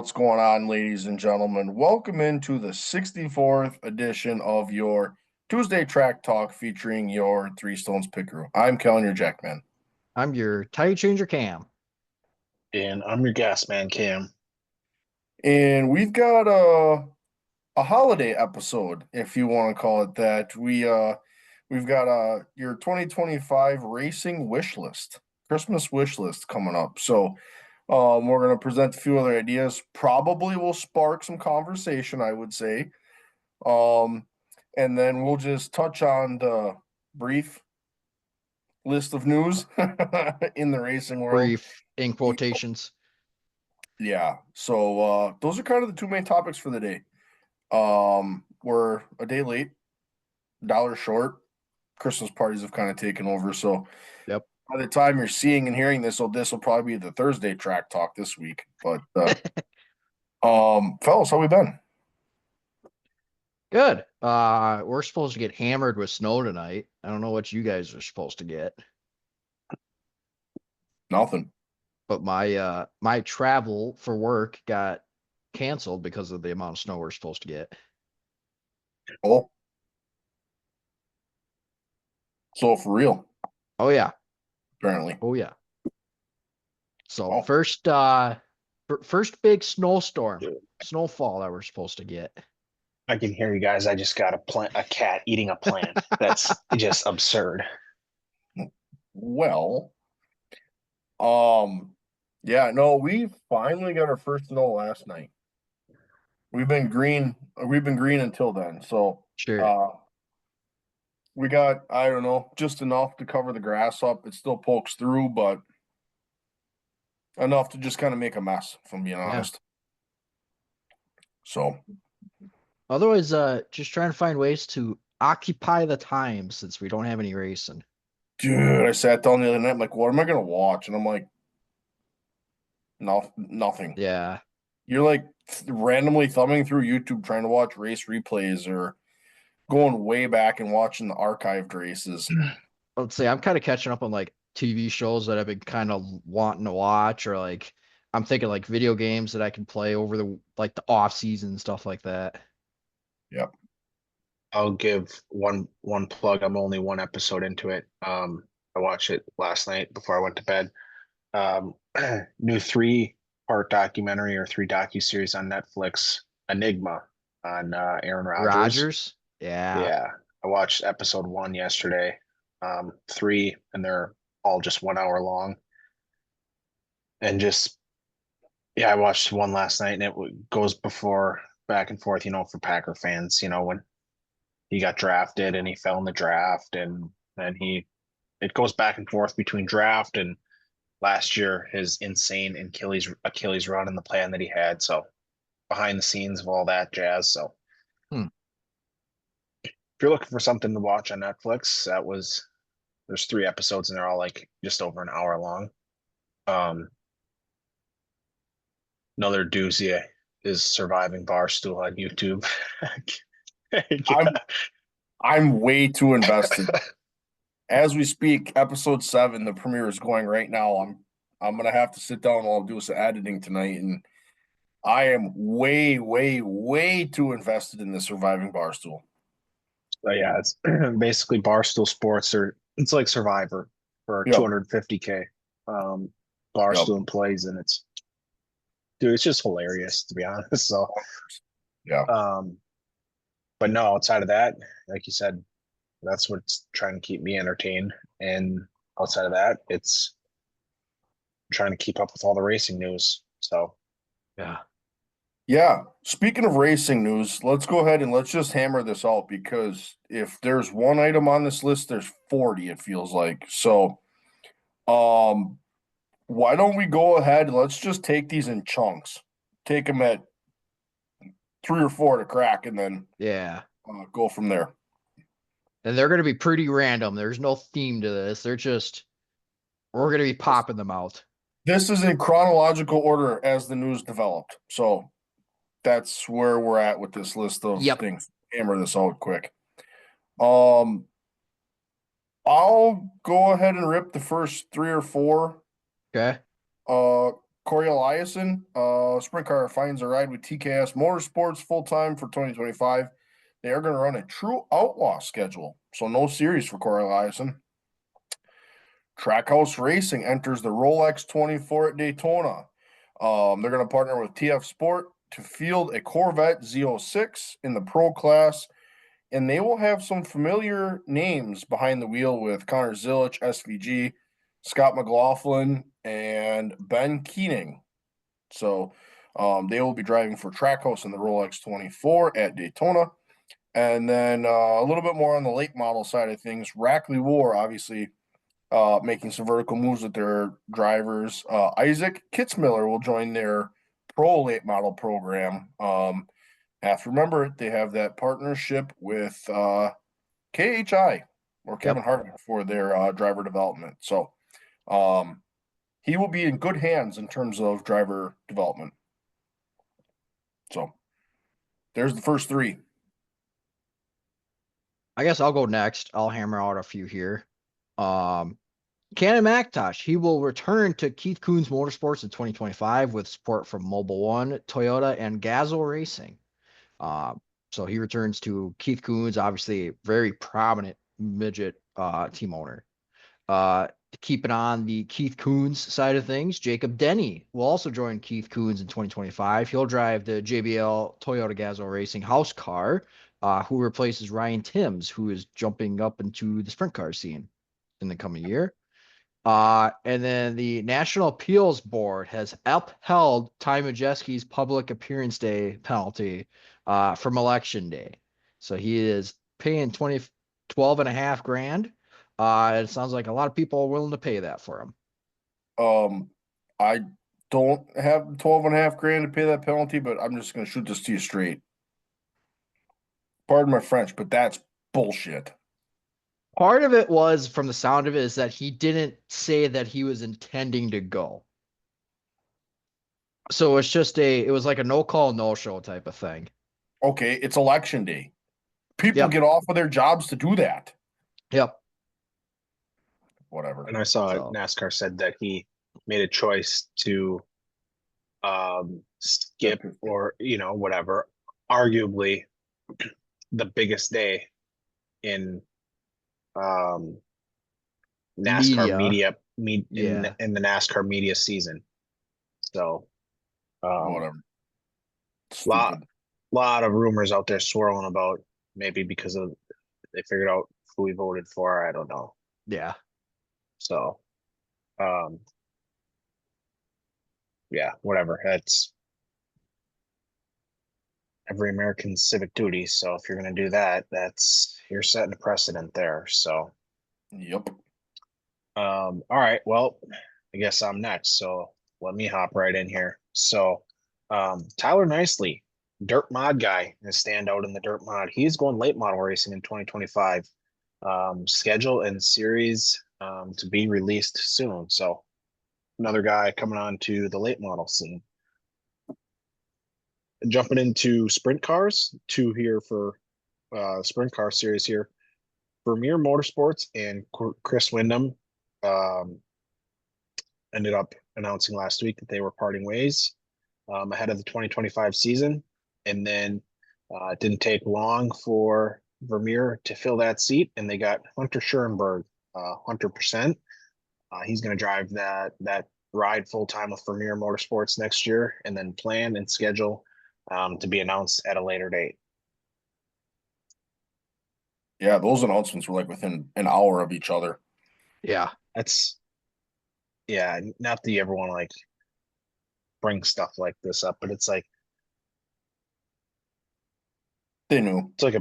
What's going on, ladies and gentlemen? Welcome into the 64th edition of your Tuesday Track Talk featuring your Three Stones Pickeroo. I'm Kellen, your Jackman. I'm your tire changer Cam. And I'm your gas man, Cam. And we've got a holiday episode, if you want to call it that. We've got your 2025 racing wish list, Christmas wish list coming up. So we're going to present a few other ideas. Probably will spark some conversation, I would say. And then we'll just touch on the brief list of news in the racing world. Brief in quotations. Yeah. So those are kind of the two main topics for the day. We're a day late, dollar short. Christmas parties have kind of taken over. So Yep. by the time you're seeing and hearing this, this will probably be the Thursday track talk this week. But fellas, how we been? Good. We're supposed to get hammered with snow tonight. I don't know what you guys are supposed to get, Nothing. but my travel for work got canceled because of the amount of snow we're supposed to get. Oh. So for real, Oh yeah. apparently. Oh yeah. So Oh. first big snowfall that we're supposed to get. I can hear you guys. I just got a cat eating a plant. That's just absurd. Well, yeah, no, we finally got our first snow last night. We've been green until then. So Sure. we got, I don't know, just enough to cover the grass up. It still pokes through, but enough to just kind of make a mess, if I'm being honest. So Otherwise, just trying to find ways to occupy the time since we don't have any racing. dude, I sat down the other night, I'm like, what am I gonna watch? And I'm like, no, nothing. Yeah. You're like randomly thumbing through YouTube trying to watch race replays or going way back and watching the archived races. Let's say I'm kind of catching up on like TV shows that I've been kind of wanting to watch, or like I'm thinking like video games that I can play over the off season stuff like that. Yep. I'll give one plug. I'm only one episode into it. I watched it last night before I went to bed. New 3-part documentary or 3 docu-series on Netflix, Enigma on Aaron Rodgers. Rogers? Yeah. Yeah. I watched episode 1 yesterday. 3, and they're all just 1 hour long. And just, yeah, I watched one last night, and it goes back and forth, for Packer fans, when he got drafted and he fell in the draft, and then it goes back and forth between draft and last year, his insane Achilles run and the plan that he had. So behind the scenes of all that jazz. So if you're looking for something to watch on Netflix, there's 3 episodes and they're all like just over an hour long. Another doozy is Surviving Barstool on YouTube. I'm way too invested. As we speak, episode 7, the premiere is going right now. I'm gonna have to sit down while I'm doing some editing tonight, and I am way, way, way too invested in the Surviving Barstool. But yeah, it's basically Barstool Sports, or it's like Survivor for Yep. 250K. Barstool employees, and it's just hilarious, to be honest. So yeah. But no, outside of that, like you said, that's what's trying to keep me entertained. And outside of that, it's trying to keep up with all the racing news. So Yeah. Yeah. Speaking of racing news, let's go ahead and let's just hammer this out, because if there's one item on this list, there's 40, it feels like. So why don't we go ahead? Let's just take these in chunks. Take them at 3 or 4 to crack, and then go from there. And they're going to be pretty random. There's no theme to this. We're going to be popping them out. This is in chronological order as the news developed. So that's where we're at with this list of things. Hammer this out quick. I'll go ahead and rip the first 3 or 4. Okay. Corey Eliason, sprint car finds a ride with TKS Motorsports full-time for 2025. They are going to run a true outlaw schedule, so no series for Corey Eliason. Trackhouse Racing enters the Rolex 24 at Daytona. They're going to partner with TF Sport to field a Corvette Z06 in the pro class, and they will have some familiar names behind the wheel with Connor Zilich, SVG, Scott McLaughlin, and Ben Keening. So they will be driving for Trackhouse in the Rolex 24 at Daytona. And then a little bit more on the late model side of things. Rackley War, obviously, making some vertical moves with their drivers. Isaac Kitzmiller will join their pro late model program. Have to remember they have that partnership with KHI or Kevin Harvick for their driver development. So he will be in good hands in terms of driver development. So there's the first three. I guess I'll go next. I'll hammer out a few here. Cannon McIntosh, he will return to Keith Kunz Motorsports in 2025 with support from Mobile One, Toyota, and Gazoo Racing. So he returns to Keith Kunz, obviously very prominent midget team owner. Keeping on the Keith Kunz side of things, Jacob Denny will also join Keith Kunz in 2025. He'll drive the JBL Toyota Gazoo Racing house car, who replaces Ryan Timms, who is jumping up into the sprint car scene in the coming year. And then the National Appeals Board has upheld Ty Majeski's public appearance day penalty from election day. So he is paying 12.5 grand. It sounds like a lot of people are willing to pay that for him. I don't have 12.5 grand to pay that penalty, but I'm just going to shoot this to you straight. Pardon my French, but that's bullshit. Part of it was, from the sound of it, is that he didn't say that he was intending to go. So it was like a no call, no show type of thing. Okay, it's election day. People Yep. get off of their jobs to do that. Yep. Whatever. And I saw NASCAR said that he made a choice to skip or, whatever, arguably the biggest day in NASCAR media in the NASCAR media season. So whatever. Lot of rumors out there swirling about maybe because of they figured out who he voted for. I don't know. Yeah. So yeah, whatever. That's every American's civic duty. So if you're gonna do that, you're setting a precedent there. So yep. All right. Well, I guess I'm next. So let me hop right in here. So Tyler Nicely, dirt mod guy, a standout in the dirt mod. He's going late model racing in 2025. Schedule and series to be released soon. So another guy coming on to the late model scene. Jumping into sprint cars, two here for sprint car series here. Vermeer Motorsports and Chris Windham ended up announcing last week that they were parting ways ahead of the 2025 season. And then it didn't take long for Vermeer to fill that seat, and they got Hunter Schoenberg, 100%. He's going to drive that ride full-time with Vermeer Motorsports next year, and then plan and schedule to be announced at a later date. Yeah, those announcements were like within an hour of each other. Yeah. Not that you ever want to like bring stuff like this up, but it's like they knew. It's like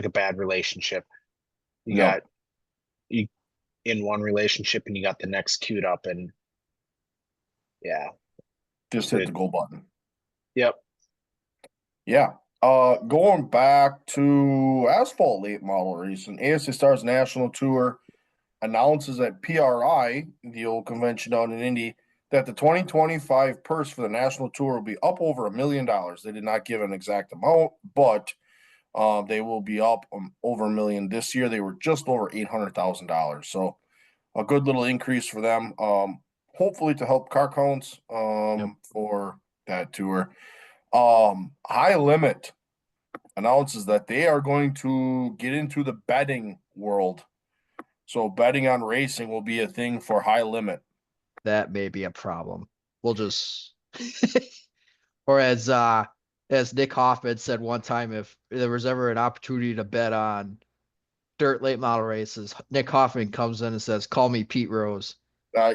a bad relationship. You got you in one relationship and you got the next queued up, and yeah. Just hit the go button. Yep. Yeah. Going back to asphalt late model racing, ASA Stars National Tour announces at PRI, the old convention down in Indy, that the 2025 purse for the National Tour will be up over $1 million. They did not give an exact amount, but they will be up over $1 million this year. They were just over $800,000. So a good little increase for them. hopefully to help car counts Yep. for that tour. High Limit announces that they are going to get into the betting world. So betting on racing will be a thing for High Limit. That may be a problem. We'll just or as Nick Hoffman said one time, if there was ever an opportunity to bet on dirt late model races, Nick Hoffman comes in and says, "Call me Pete Rose." Uh,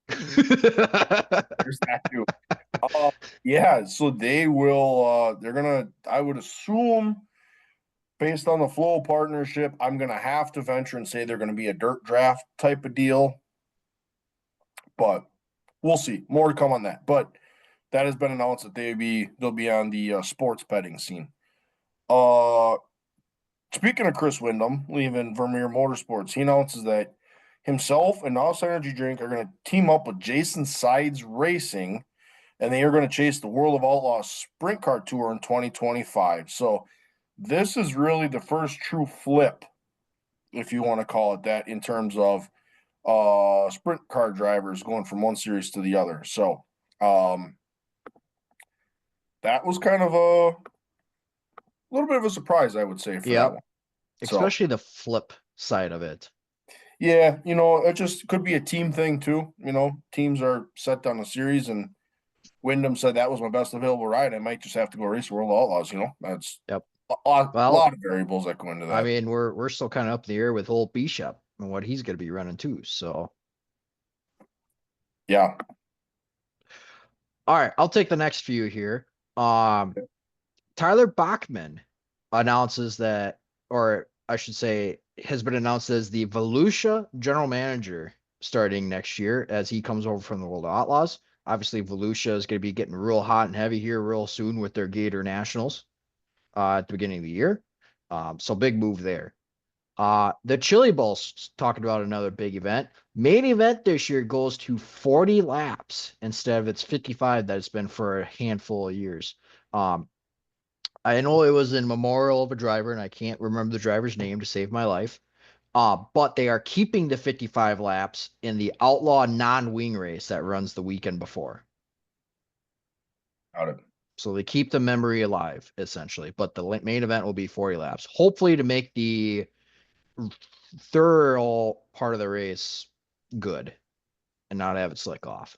there's that too. Yeah, so they will they're gonna, I would assume, based on the Flow partnership, I'm gonna have to venture and say they're gonna be a dirt draft type of deal. But we'll see. More to come on that. But that has been announced that they'll be on the sports betting scene. Uh Speaking of Chris Windom leaving Vermeer Motorsports, he announces that himself and NOS Energy Drink are going to team up with Jason Sides Racing, and they are going to chase the World of Outlaws Sprint Car Tour in 2025. So this is really the first true flip, if you want to call it that, in terms of sprint car drivers going from one series to the other. So that was kind of a little bit of a surprise, I would say, for that Yep. one. So Especially the flip side of it. yeah, it just could be a team thing too. Teams are set on a series, and Wyndham said that was my best available ride. I might just have to go race World Outlaws. That's Yep. a lot, Well, lot of variables that go into I that. mean, we're still kind of up in the air with old Bishop and what he's going to be running too. So, Yeah, all right, I'll take the next few here. Tyler Bachman announces that, or I should say, has been announced as the Volusia general manager starting next year as he comes over from the World of Outlaws. Obviously, Volusia is going to be getting real hot and heavy here real soon with their Gator Nationals at the beginning of the year. So big move there. The Chili Bowl's talking about another big event. Main event this year goes to 40 laps instead of its 55 that it's been for a handful of years. Um, I know it was in memorial of a driver, and I can't remember the driver's name to save my life. But they are keeping the 55 laps in the Outlaw non-wing race that runs the weekend before. got it. So they keep the memory alive, essentially. But the main event will be 40 laps, hopefully to make the thorough part of the race good and not have it slick off.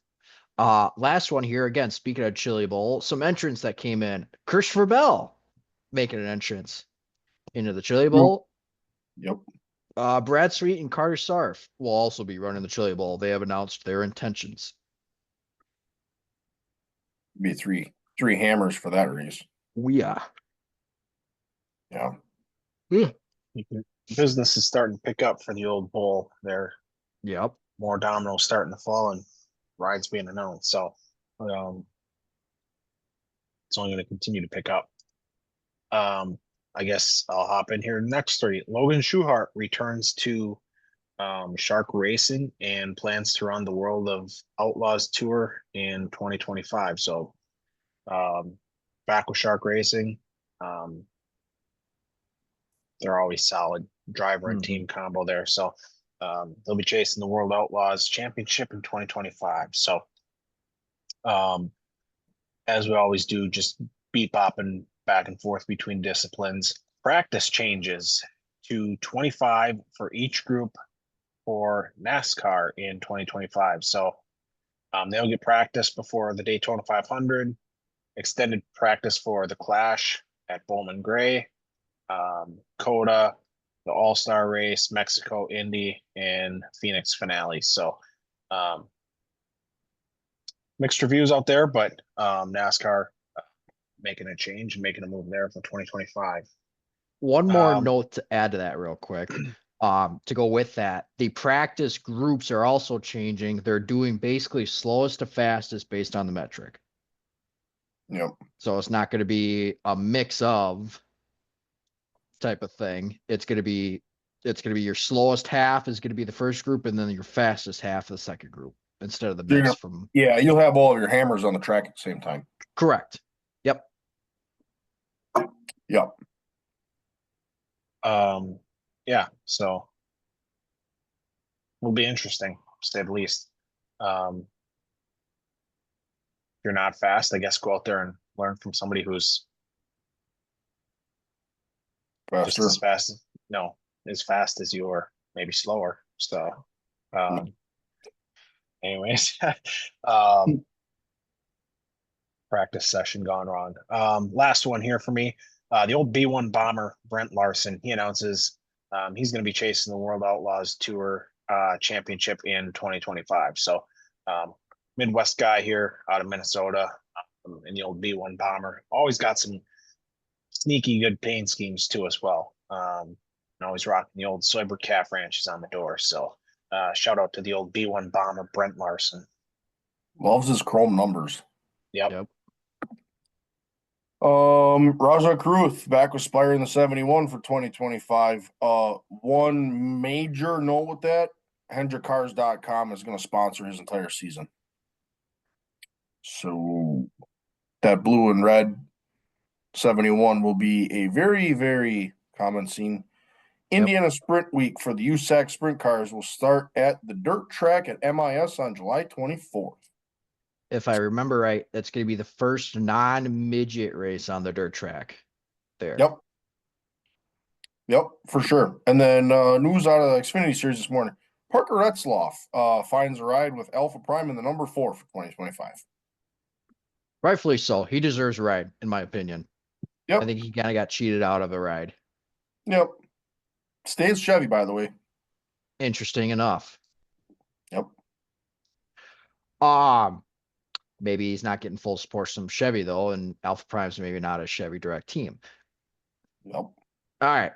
Last one here again. Speaking of Chili Bowl, some entrants that came in. Christopher Bell making an entrance into the Chili Bowl. Yep. Brad Sweet and Carter Sarf will also be running the Chili Bowl. They have announced their intentions. Be three hammers for that race. We are. Yeah. Business is starting to pick up for the old bull. There, Yep. more dominoes starting to fall and rides being announced. So it's only going to continue to pick up. I guess I'll hop in here. Next three. Logan Schuchart returns to Shark Racing and plans to run the World of Outlaws Tour in 2025. So back with Shark Racing. They're always solid driver and team combo there. So they'll be chasing the World Outlaws Championship in 2025. So as we always do, just beat bopping back and forth between disciplines. Practice changes to 25 for each group for NASCAR in 2025. So they'll get practice before the Daytona 500, extended practice for the Clash at Bowman Gray, COTA, the All-Star Race, Mexico, Indy, and Phoenix Finale. So mixed reviews out there, but NASCAR making a change and making a move there for 2025. One more note to add to that real quick. To go with that, the practice groups are also changing. They're doing basically slowest to fastest based on the metric. Yep. So it's not going to be a mix of type of thing. It's going to be your slowest half is going to be the first group, and then your fastest half of the second group instead of the mix from. Yeah, you'll have all of your hammers on the track at the same time. Correct. Yep. Yep. Yeah, so will be interesting, to say the least. If you're not fast, I guess go out there and learn from somebody who's just Faster. as fast as no, as fast as you or maybe slower. So um anyways, um practice session gone wrong. Last one here for me. The old B1 bomber, Brent Larson, he announces he's going to be chasing the World Outlaws Tour championship in 2025. So, Midwest guy here out of Minnesota, and the old B1 bomber. Always got some sneaky good paint schemes too as well. And always rocking the old Soyber calf ranches on the door. So, shout out to the old B1 bomber, Brent Larson. Loves his chrome numbers. Yep. Raja Kruth back with Spire in the 71 for 2025. One major note with that, HendrickCars.com is going to sponsor his entire season. So that blue and red 71 will be a very, very common scene. Indiana Sprint Week for the USAC Sprint Cars will start at the dirt track at MIS on July 24th. If I remember right, that's going to be the first non-midget race on the dirt track there. Yep, for sure. And then news out of the Xfinity Series this morning. Parker Retzloff finds a ride with Alpha Prime in the number 4 for 2025. Rightfully so. He deserves a ride, in my opinion. Yep. I think he kind of got cheated out of a ride. Yep. Stays Chevy, by the way. Interesting enough. Yep. Maybe he's not getting full support from Chevy though, and Alpha Prime's maybe not a Chevy direct team. Yep. All right.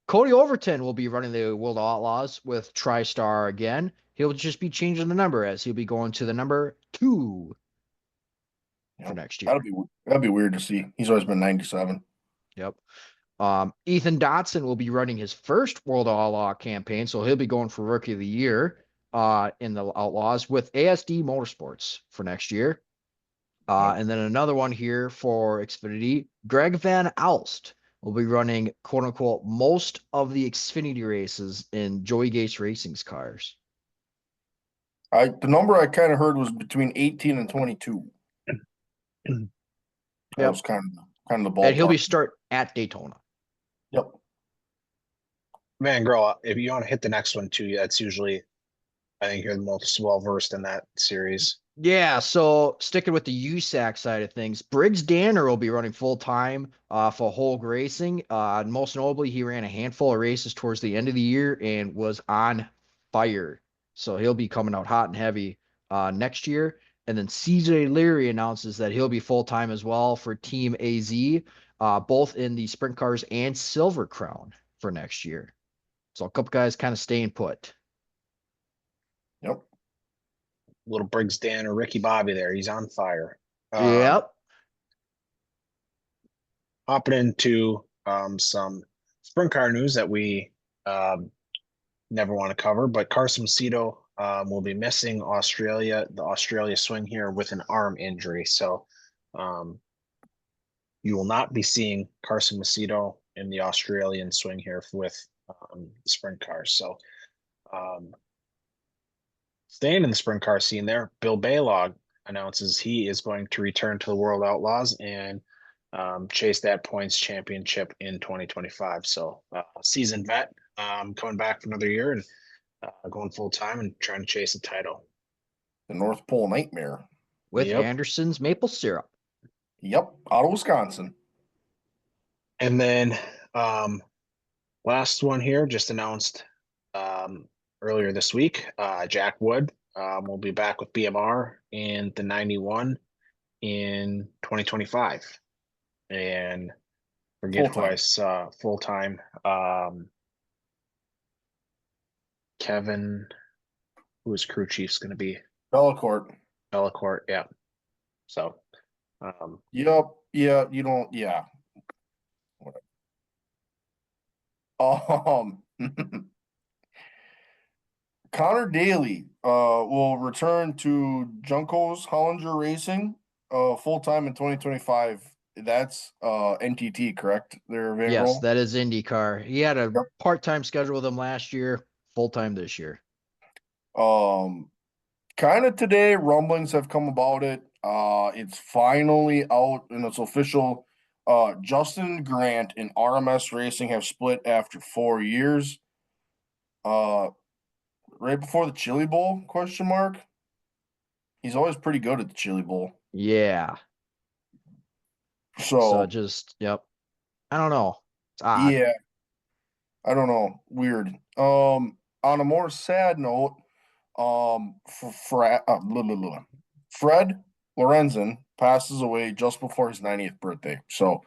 Cody Overton will be running the World Outlaws with TriStar again. He'll just be changing the number as he'll be going to the number 2 for next year. That'd be weird to see. He's always been 97. Yep. Ethan Dotson will be running his first World Outlaw campaign, so he'll be going for Rookie of the Year in the Outlaws with ASD Motorsports for next year. And then another one here for Xfinity, Greg Van Alst will be running quote unquote most of the Xfinity races in Joey Gates Racing's cars. The number I kind of heard was between 18 and 22. That was kind of the ballpark. And he'll be start at Daytona. Yep. Man, grow up. If you want to hit the next one too, that's usually, I think you're the most well versed in that series. Yeah, so sticking with the USAC side of things, Briggs Danner will be running full time for Hogue Racing. Most notably, he ran a handful of races towards the end of the year and was on fire. So he'll be coming out hot and heavy next year. And then CJ Leary announces that he'll be full time as well for Team AZ, both in the sprint cars and Silver Crown for next year. So a couple guys kind of staying put. Yep. Little Briggs Dan or Ricky Bobby there. He's on fire. Yep. Hopping into some sprint car news that we never want to cover, but Carson Macedo will be missing the Australia swing here with an arm injury. So you will not be seeing Carson Macedo in the Australian swing here with sprint cars. So staying in the sprint car scene there, Bill Baylog announces he is going to return to the World Outlaws and chase that points championship in 2025. So seasoned vet coming back for another year and going full time and trying to chase a title. The North Pole Nightmare. With Anderson's maple syrup. Yep, out of Wisconsin. And then last one here, just announced earlier this week, Jack Wood will be back with BMR in the 91 in 2025. And forget who I saw full-time. Kevin, who is crew chief's going to be? Bellacourt, yeah. So, yep, yeah, you don't, yeah. Connor Daly will return to Juncos Hollinger Racing full-time in 2025. That's NTT, correct? Yes, that is IndyCar. He had a part-time schedule with them last year, full-time this year. kind of today, rumblings have come about it. It's finally out and it's official. Justin Grant and RMS Racing have split after 4 years. Uh, right before the Chili Bowl, question mark. He's always pretty good at the Chili Bowl. Yeah. So So just, yep. I don't know. It's odd. yeah, I don't know. Weird. On a more sad note, Fred Lorenzen passes away just before his 90th birthday. So,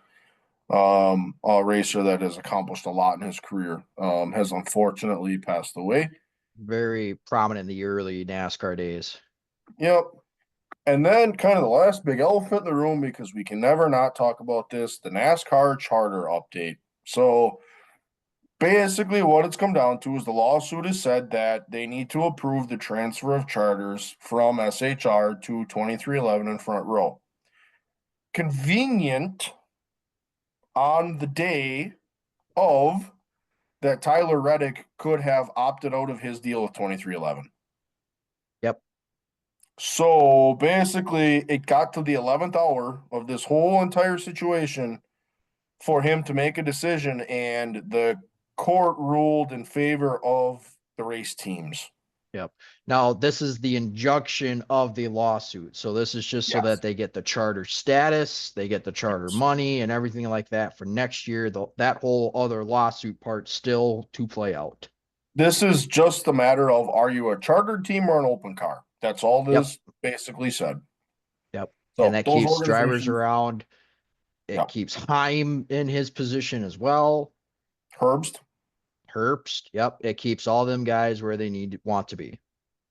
a racer that has accomplished a lot in his career, has unfortunately passed away. Very prominent in the early NASCAR days. Yep. And then, kind of the last big elephant in the room, because we can never not talk about this, the NASCAR charter update. So, basically, what it's come down to is the lawsuit has said that they need to approve the transfer of charters from SHR to 2311 and Front Row. Convenient on the day of that Tyler Reddick could have opted out of his deal with 2311. Yep. So basically, it got to the 11th hour of this whole entire situation for him to make a decision, and the court ruled in favor of the race teams. Yep. Now, this is the injunction of the lawsuit. So this is just so Yes. that they get the charter status, they get the charter money and everything like that for next year. That whole other lawsuit part still to play out. This is just a matter of, are you a chartered team or an open car? That's all Yep. this basically said. Yep. So And that those keeps drivers organizations, around. It yeah, keeps Heim in his position as well. Herbst, Herbst. Yep. It keeps all them guys where they want to be.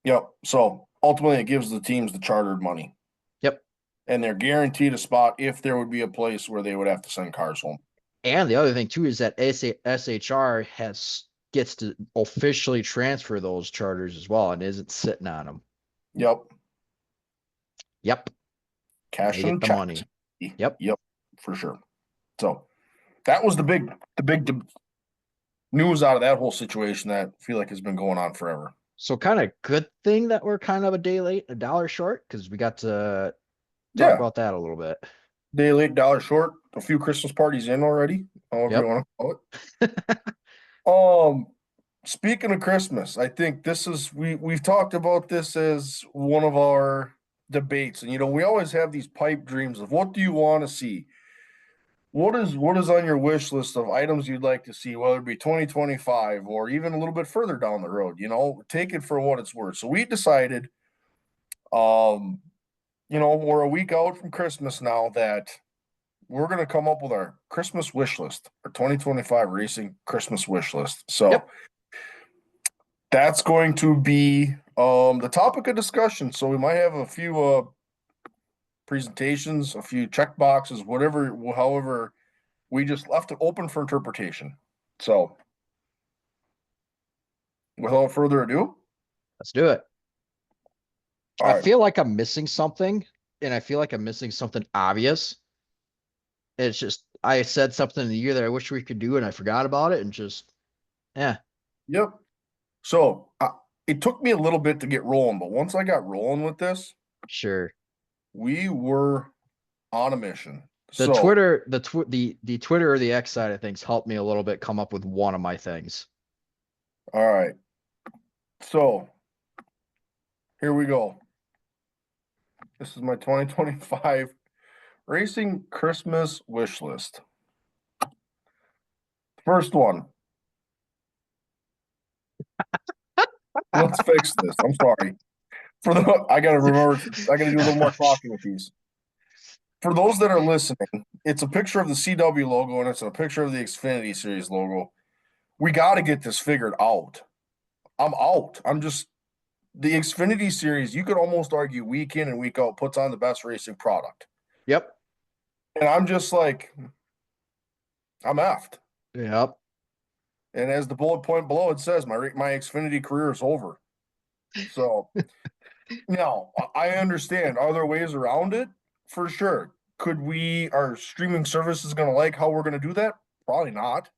yep. So ultimately, it gives the teams the chartered money. Yep. And they're guaranteed a spot if there would be a place where they would have to send cars home. And the other thing too is that SHR gets to officially transfer those charters as well and isn't sitting on them. Yep. Yep. Cash They get and the checks. money. Yep. Yep, for sure. So that was the big news out of that whole situation that I feel like has been going on forever. So kind of good thing that we're kind of a day late, a dollar short, because we got to talk Yeah. about that a little bit. Day late, dollar short, a few Christmas parties in already, however Yep. you want to call it. Speaking of Christmas, I think this is we've talked about this as one of our debates, and we always have these pipe dreams of what do you want to see? What is on your wish list of items you'd like to see, whether it be 2025 or even a little bit further down the road, take it for what it's worth. So we decided, we're a week out from Christmas now, that we're going to come up with our Christmas wish list, our 2025 racing Christmas wish list. So Yep. that's going to be the topic of discussion. So we might have a few presentations, a few check boxes, whatever, however, we just left it open for interpretation. So without further ado, Let's do it. all I right. feel like I'm missing something, and I feel like I'm missing something obvious. It's just I said something in the year that I wish we could do, and I forgot about it, and just yeah. Yep. So it took me a little bit to get rolling, but once I got rolling with this, Sure. we were on a mission. The So Twitter, the Twitter or the X side of things helped me a little bit come up with one of my things. all right. So here we go. This is my 2025 racing Christmas wish list. First one. Let's fix this. I'm sorry. I gotta remember. I gotta do a little more talking with these. For those that are listening, it's a picture of the CW logo and it's a picture of the Xfinity Series logo. We got to get this figured out. I'm out. The Xfinity Series. You could almost argue week in and week out puts on the best racing product. Yep. And I'm just like, I'm effed. Yep. And as the bullet point below it says, my Xfinity career is over. So now I understand. Are there ways around it? For sure. Could our streaming service is going to like how we're going to do that? Probably not.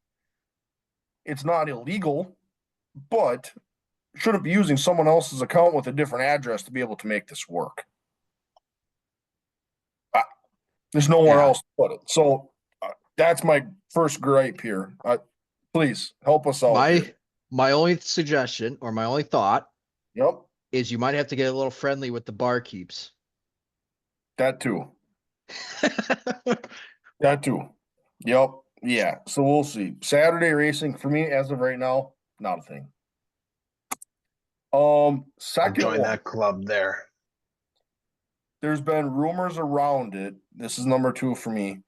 It's not illegal, but shouldn't be using someone else's account with a different address to be able to make this work. There's nowhere Yeah. else to put it. So that's my first gripe here. Please help us out here. My only suggestion or my only thought Yep, is you might have to get a little friendly with the barkeeps. that too. That too. Yep. Yeah. So we'll see. Saturday racing for me as of right now, not a thing. I'll Second join one. that club there. There's been rumors around it. This is number 2 for me.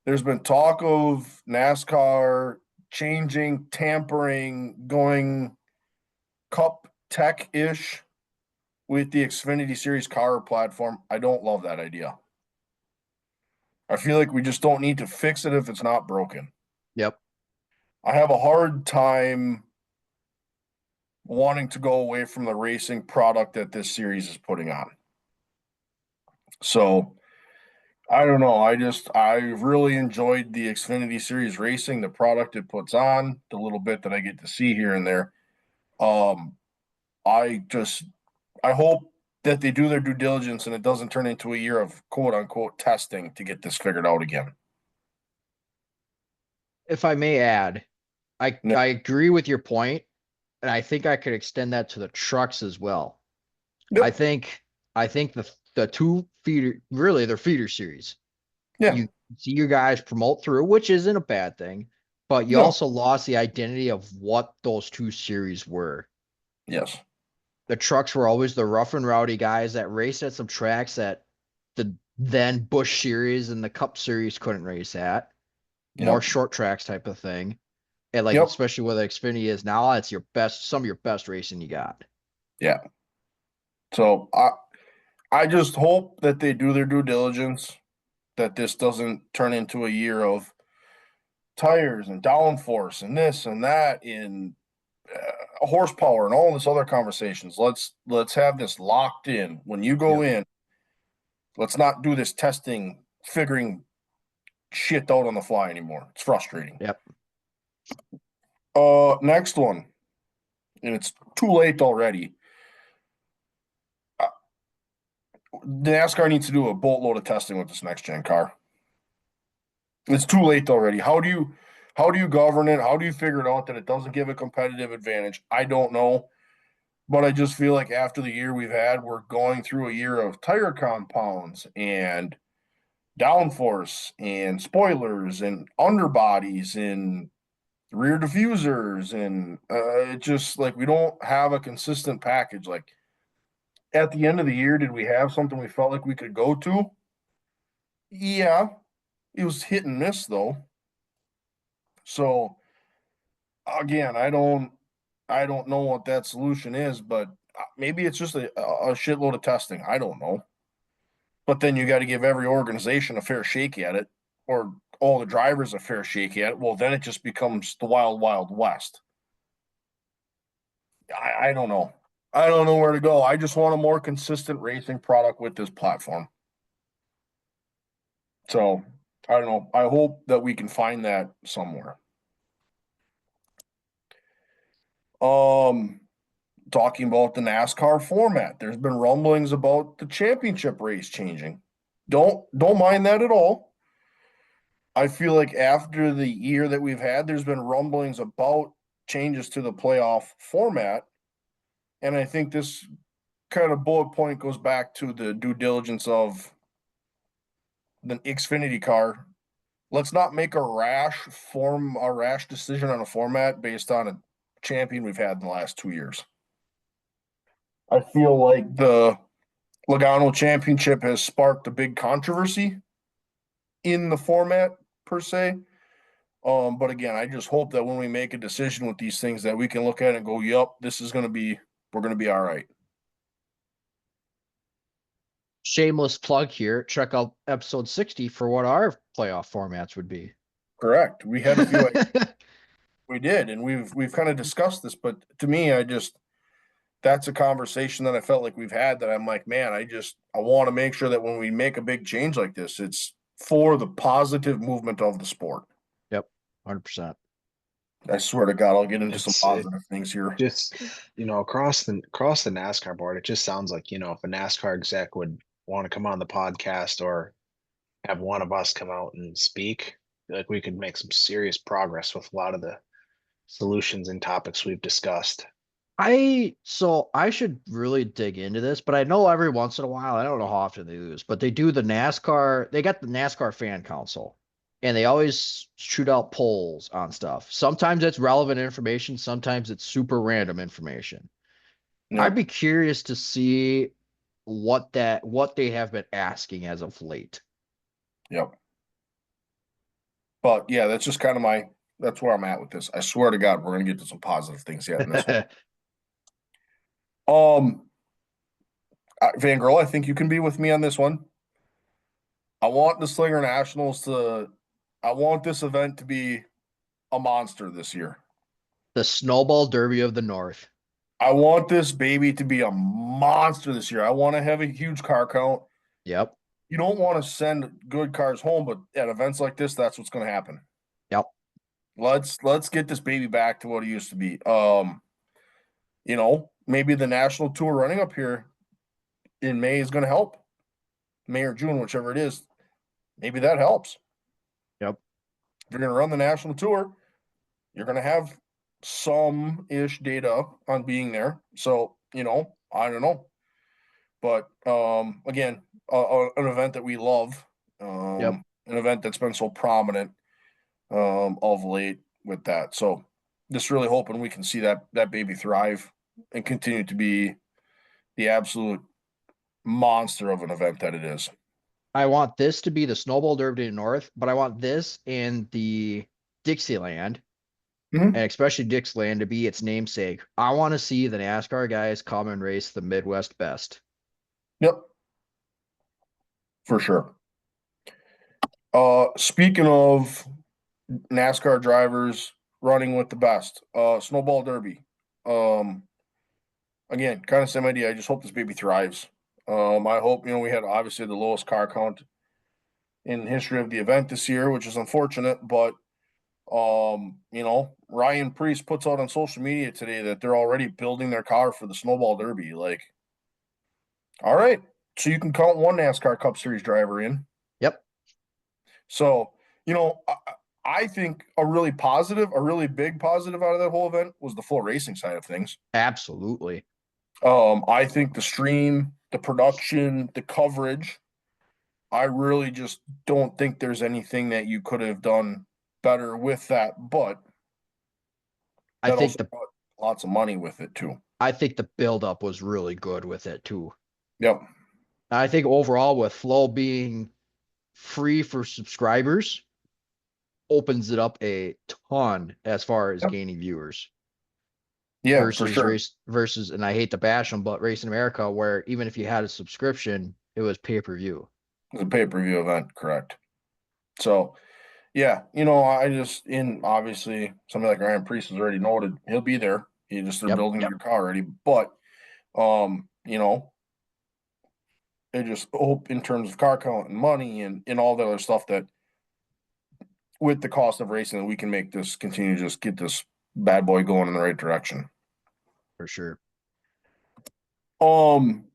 There's been talk of NASCAR changing, tampering, going cup tech-ish with the Xfinity Series car platform. I don't love that idea. I feel like we just don't need to fix it if it's not broken. Yep. I have a hard time wanting to go away from the racing product that this series is putting on. So I don't know. I really enjoyed the Xfinity Series racing, the product it puts on, the little bit that I get to see here and there. Um, I just I hope that they do their due diligence and it doesn't turn into a year of quote unquote testing to get this figured out again. If I may add, No, I agree with your point, and I think I could extend that to the trucks as well. I yep, think I think the two feeder really they're feeder series. yeah, You see your guys promote through, which isn't a bad thing, but you no, also lost the identity of what those two series were. yes, The trucks were always the rough and rowdy guys that raced at some tracks that the then Busch series and the Cup series couldn't race at. More yep, short tracks type of thing. And like yep, especially where the Xfinity is now, it's your best, some of your best racing you got. yeah. So I just hope that they do their due diligence, that this doesn't turn into a year of tires and downforce and this and that in horsepower and all this other conversations. Let's have this locked in. When you go Yep. in, let's not do this testing, figuring shit out on the fly anymore. It's frustrating. Yep. Next one, and it's too late already. Uh, NASCAR needs to do a boatload of testing with this next gen car. It's too late already. How do you govern it? How do you figure it out that it doesn't give a competitive advantage? I don't know. But I just feel like after the year we've had, we're going through a year of tire compounds and downforce and spoilers and underbodies and rear diffusers and it just like we don't have a consistent package. Like at the end of the year, did we have something we felt like we could go to? Yeah, it was hit and miss though. So again, I don't know what that solution is, but maybe it's just a shitload of testing. I don't know. But then you got to give every organization a fair shake at it, or all the drivers a fair shake at it. Well, then it just becomes the wild, wild west. I don't know. I don't know where to go. I just want a more consistent racing product with this platform. So I don't know. I hope that we can find that somewhere. Um, Talking about the NASCAR format, there's been rumblings about the championship race changing. Don't mind that at all. I feel like after the year that we've had, there's been rumblings about changes to the playoff format. And I think this kind of bullet point goes back to the due diligence of the Xfinity car. Let's not make a rash decision on a format based on a champion we've had in the last 2 years. I feel like the Logano championship has sparked a big controversy in the format per se. But again, I just hope that when we make a decision with these things that we can look at it and go, yep, we're gonna be all right. Shameless plug here. Check out episode 60 for what our playoff formats would be. Correct. We had a few we did, and we've kind of discussed this, but to me, that's a conversation that I felt like we've had that I'm like, man, I want to make sure that when we make a big change like this, it's for the positive movement of the sport. Yep. 100%. I swear to God, I'll get into some It positive things here. just, across the NASCAR board, it just sounds like, if a NASCAR exec would want to come on the podcast or have one of us come out and speak, like we could make some serious progress with a lot of the solutions and topics we've discussed. I should really dig into this, but I know every once in a while, I don't know how often they do this, but they do the NASCAR, they got the NASCAR fan council and they always shoot out polls on stuff. Sometimes it's relevant information, sometimes it's super random information. I'd Yep, be curious to see what they have been asking as of late. yep. But yeah, that's just kind of that's where I'm at with this. I swear to God, we're gonna get to some positive things yet in this one. Um, Van Girl, I think you can be with me on this one. I want the Slinger Nationals to. I want this event to be a monster this year. The Snowball Derby of the North. I want this baby to be a monster this year. I want to have a huge car count. Yep. You don't want to send good cars home, but at events like this, that's what's going to happen. Yep. Let's get this baby back to what it used to be. Maybe the national tour running up here in May is going to help. May or June, whichever it is. Maybe that helps. Yep. If you're going to run the national tour, you're going to have some ish data on being there. So, I don't know. But again, an event that we love, Yep. an event that's been so prominent of late with that. So just really hoping we can see that baby thrive and continue to be the absolute monster of an event that it is. I want this to be the Snowball Derby in the North, but I want this and the Dixieland, Mm-hmm. and especially Dixieland, to be its namesake. I want to see the NASCAR guys come and race the Midwest best. Yep, for sure. Speaking of NASCAR drivers running with the best, Snowball Derby. Um, Again, kind of same idea. I just hope this baby thrives. I hope we had obviously the lowest car count in the history of the event this year, which is unfortunate. But Ryan Priest puts out on social media today that they're already building their car for the Snowball Derby. Like, all right, so you can count one NASCAR Cup Series driver in. Yep. So I think a really big positive out of that whole event was the full racing side of things. Absolutely. I think the stream, the production, the coverage, I really just don't think there's anything that you could have done better with that. But I that think also the brought lots of money with it too. I think the buildup was really good with it too. Yep. I think overall with Flow being free for subscribers opens it up a ton as far as Yep. gaining viewers Yeah, for sure. versus, and I hate to bash them, but Race in America, where even if you had a subscription, it was pay-per-view. It's a pay-per-view event, correct. So yeah, I just obviously somebody like Ryan Priest has already noted he'll be there. They're Yep. building your car already. But um, you know, they just hope in terms of car count and money and all the other stuff that with the cost of racing that we can make this continue to just get this bad boy going in the right direction. For sure. Um,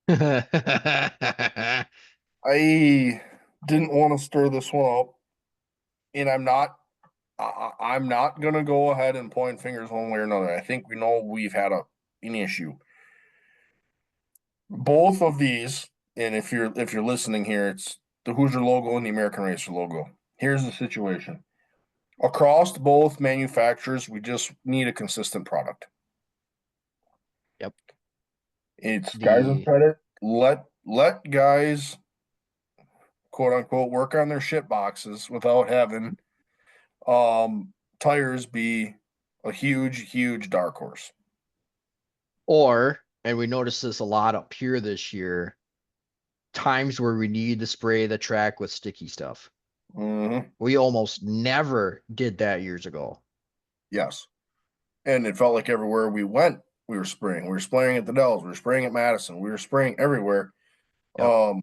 I I didn't want to stir this one up, and I'm not gonna go ahead and point fingers one way or another. I think we know we've had an issue. Both of these, and if you're listening here, it's the Hoosier logo and the American Racer logo. Here's the situation. Across both manufacturers, we just need a consistent product. Yep. It's guys in The credit. Let guys quote unquote work on their shit boxes without having tires be a huge dark horse. or and we noticed this a lot up here this year, times where we need to spray the track with sticky stuff. Mm-hmm. We almost never did that years ago. Yes. And it felt like everywhere we went, we were spraying. We were spraying at the Dells. We were spraying at Madison. We were spraying everywhere. Yep. Um,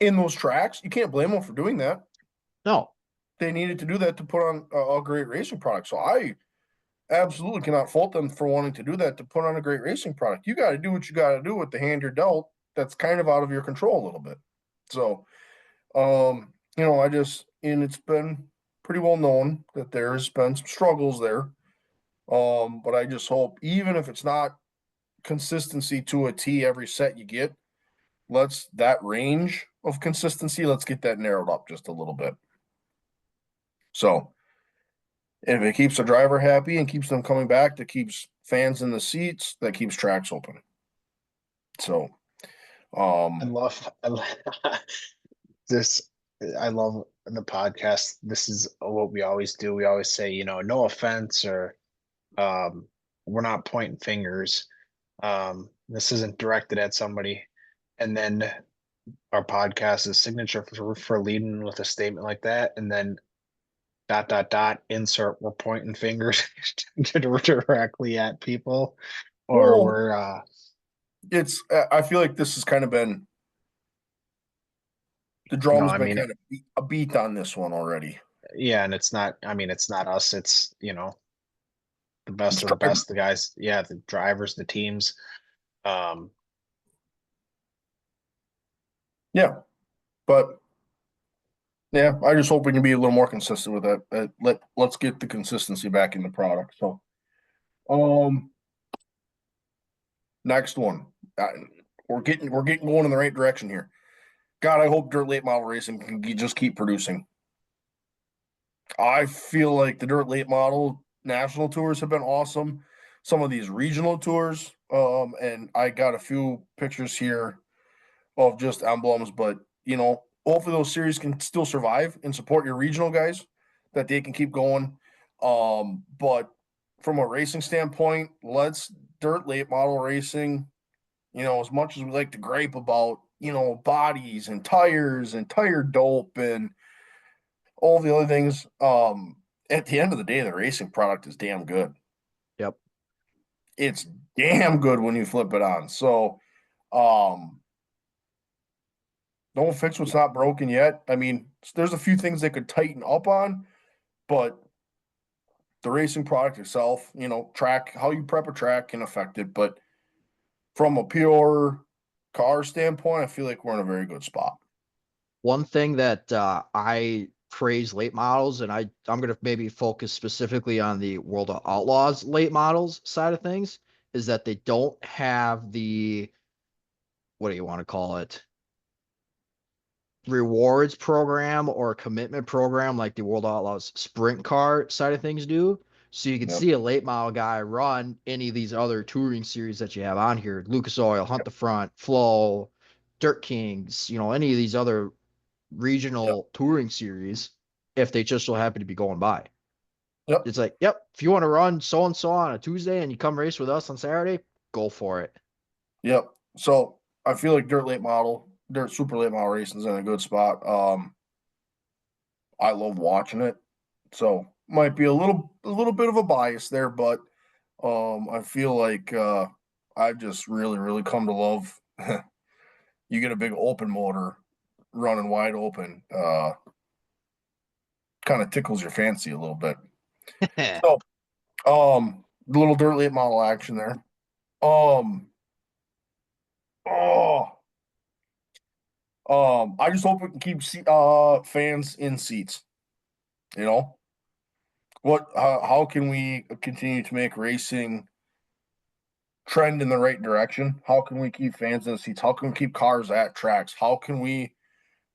in those tracks, you can't blame them for doing that. No. They needed to do that to put on a great racing product. So I absolutely cannot fault them for wanting to do that to put on a great racing product. You got to do what you got to do with the hand you're dealt. That's kind of out of your control a little bit. So, and it's been pretty well known that there's been some struggles there. But I just hope, even if it's not consistency to a T every set you get, that range of consistency, let's get that narrowed up just a little bit. So if it keeps the driver happy and keeps them coming back, that keeps fans in the seats, that keeps tracks open. So, I love this. I love the podcast. This is what we always do. We always say, no offense, or we're not pointing fingers. This isn't directed at somebody. And then our podcast is signature for leading with a statement like that. And then insert we're pointing fingers directly at people, or well, we're I feel like this has kind of been the no, drum's I been mean, kind of a beat on this one already. yeah, and it's not, I mean, it's not us, it's the best It's of the drivers. best, the guys, yeah, the drivers, the teams. um Yeah, but yeah, I just hope we can be a little more consistent with that. Let's get the consistency back in the product. So, um, next one, uh, we're getting going in the right direction here. God, I hope dirt late model racing can just keep producing. I feel like the dirt late model national tours have been awesome. Some of these regional tours, and I got a few pictures here of just emblems, but hopefully those series can still survive and support your regional guys, that they can keep going. But from a racing standpoint, let's dirt late model racing, as much as we like to gripe about, bodies and tires and tire dope and all the other things, at the end of the day, the racing product is damn good. Yep. It's damn good when you flip it on. So, um, don't fix what's not broken yet. I mean, there's a few things they could tighten up on, but the racing product itself, track, how you prep a track can affect it. But from a pure car standpoint, I feel like we're in a very good spot. One thing that I praise late models, and I'm going to maybe focus specifically on the World of Outlaws late models side of things, is that they don't have the, what do you want to call it, rewards program or commitment program like the World Outlaws sprint car side of things do. So you can Yep. see a late model guy run any of these other touring series that you have on here, Lucas Oil, Hunt Yep. the Front, Flow, Dirt Kings, any of these other Yep. regional touring series, if they just so happen to be going by. Yep. It's like, yep, if you want to run so and so on a Tuesday and you come race with us on Saturday, go for it. Yep. So I feel like dirt super late model racing is in a good spot. I love watching it. So might be a little bit of a bias there, but I feel like I've just really, really come to love. You get a big open motor running wide open, kind of tickles your fancy a little bit. So, little dirt late model action there. Oh, I just hope we can keep fans in seats. You know how can we continue to make racing trend in the right direction? How can we keep fans in the seats? How can we keep cars at tracks? How can we,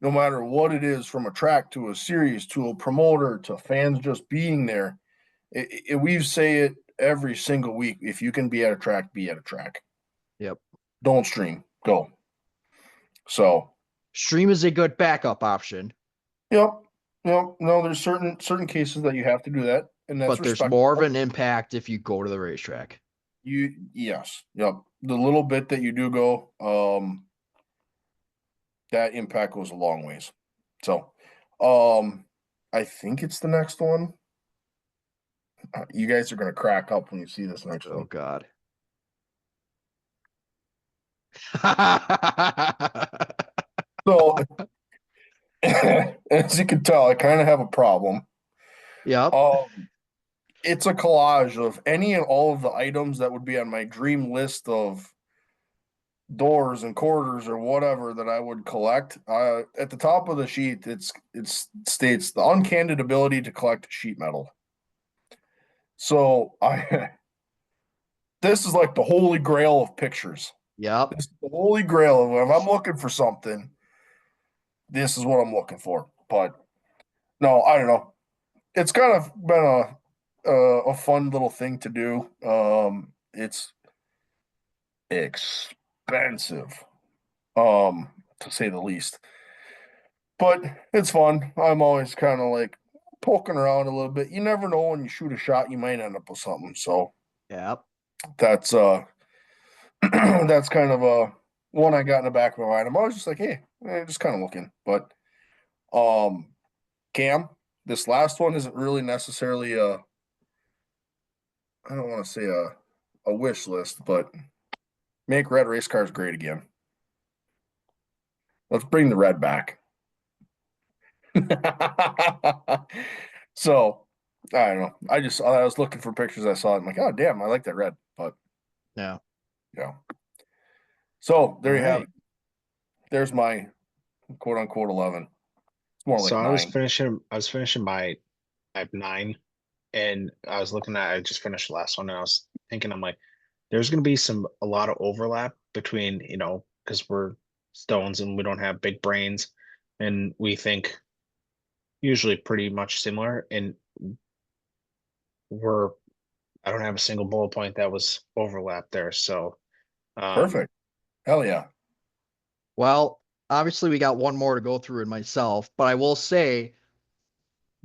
no matter what it is, from a track to a series to a promoter to fans just being there, we say it every single week. If you can be at a track, be at a track. Yep. Don't stream. Go. So, Stream is a good backup option, yep, yep. No, there's certain cases that you have to do that, and that's but there's more of respectable. an impact if you go to the racetrack. Yes, yep. The little bit that you do go, that impact goes a long ways. So, I think it's the next one. You guys are gonna crack up when you see this next Oh one. God. So As you can tell, I kind of have a problem. Yep. Um, it's a collage of any and all of the items that would be on my dream list of doors and quarters or whatever that I would collect. At the top of the sheet, it states the uncandid ability to collect sheet metal. So I this is like the holy grail of pictures. Yep. This is the holy grail of if I'm looking for something, this is what I'm looking for. But no, I don't know. It's kind of been a fun little thing to do. It's expensive, to say the least. But it's fun. I'm always kind of like poking around a little bit. You never know when you shoot a shot, you might end up with something. So Yep. that's that's kind of a one I got in the back of my mind. I'm always just like, hey, just kind of looking. But um Cam, this last one isn't really necessarily I don't want to say a wish list, but make red race cars great again. Let's bring the red back. So I don't know. I was looking for pictures I saw. I'm like, oh damn, I like that red. But Yeah. yeah. So All there you have right. it. There's my quote unquote 11. It's more So like nine. I was finishing my, I have nine, and I was looking at, I just finished the last one, and I was thinking, I'm like, there's going to be a lot of overlap between, because we're stones and we don't have big brains, and we think usually pretty much similar, and we're, I don't have a single bullet point that was overlap there. So, um, Perfect. Hell yeah. Well, obviously we got one more to go through in myself, but I will say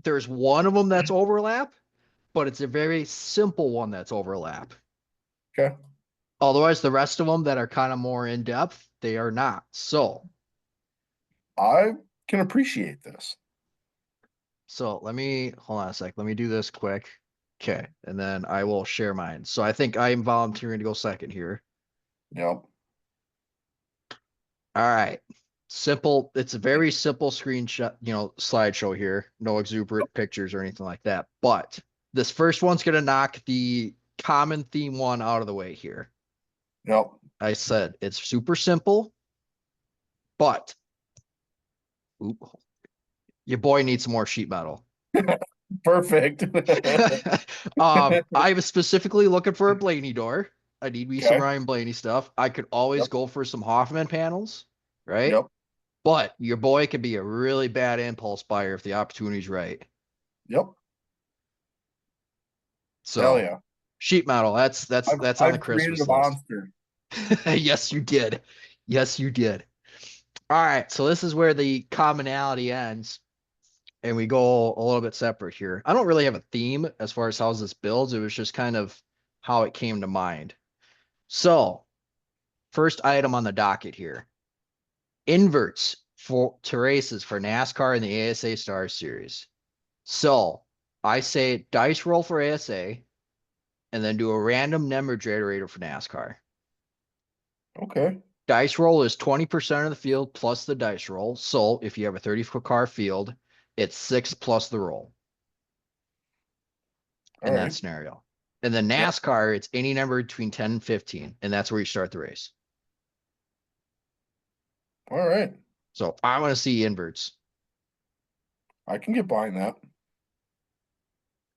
there's one of them that's overlap, but it's a very simple one that's overlap. Okay. Otherwise, the rest of them that are kind of more in depth, they are not. I can appreciate this. So let me hold on a sec. Let me do this quick. Okay. And then I will share mine. So I think I am volunteering to go second here. Yep. All right. Simple. It's a very simple screenshot, slideshow here. No exuberant pictures or anything like that. But this first one's going to knock the common theme one out of the way here. Yep. I said it's super simple, but oop, your boy needs some more sheet metal. Perfect. I was specifically looking for a Blaney door. I need me some Okay. Ryan Blaney stuff. I could always Yep. go for some Hoffman panels, right? Yep. But your boy could be a really bad impulse buyer if the opportunity's right. Yep. Hell So yeah. sheet metal, that's on the I've created a Christmas list. monster. Yes, you did. Yes, you did. All right, so this is where the commonality ends, and we go a little bit separate here. I don't really have a theme as far as how this builds. It was just kind of how it came to mind. So, first item on the docket here: inverts for to races for NASCAR and the ASA Star Series. So, I say dice roll for ASA, and then do a random number generator for NASCAR. Okay. Dice roll is 20% of the field plus the dice roll. So if you have a 30-foot car field, it's 6 plus the roll All in that right. scenario. And then Yep. NASCAR, it's any number between 10 and 15, and that's where you start the race. All right. So I want to see inverts. I can get behind that.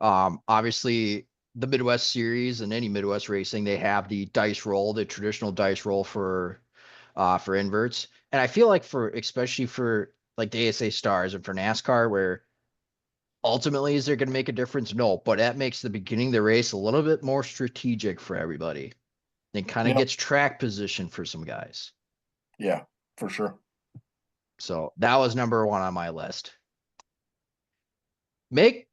Obviously, the Midwest Series and any Midwest racing, they have the dice roll, the traditional dice roll for inverts. And I feel like especially for like the ASA Stars and for NASCAR, where ultimately is there going to make a difference? No, but that makes the beginning of the race a little bit more strategic for everybody. It kind of Yep. gets track position for some guys. Yeah, for sure. So that was number one on my list. Make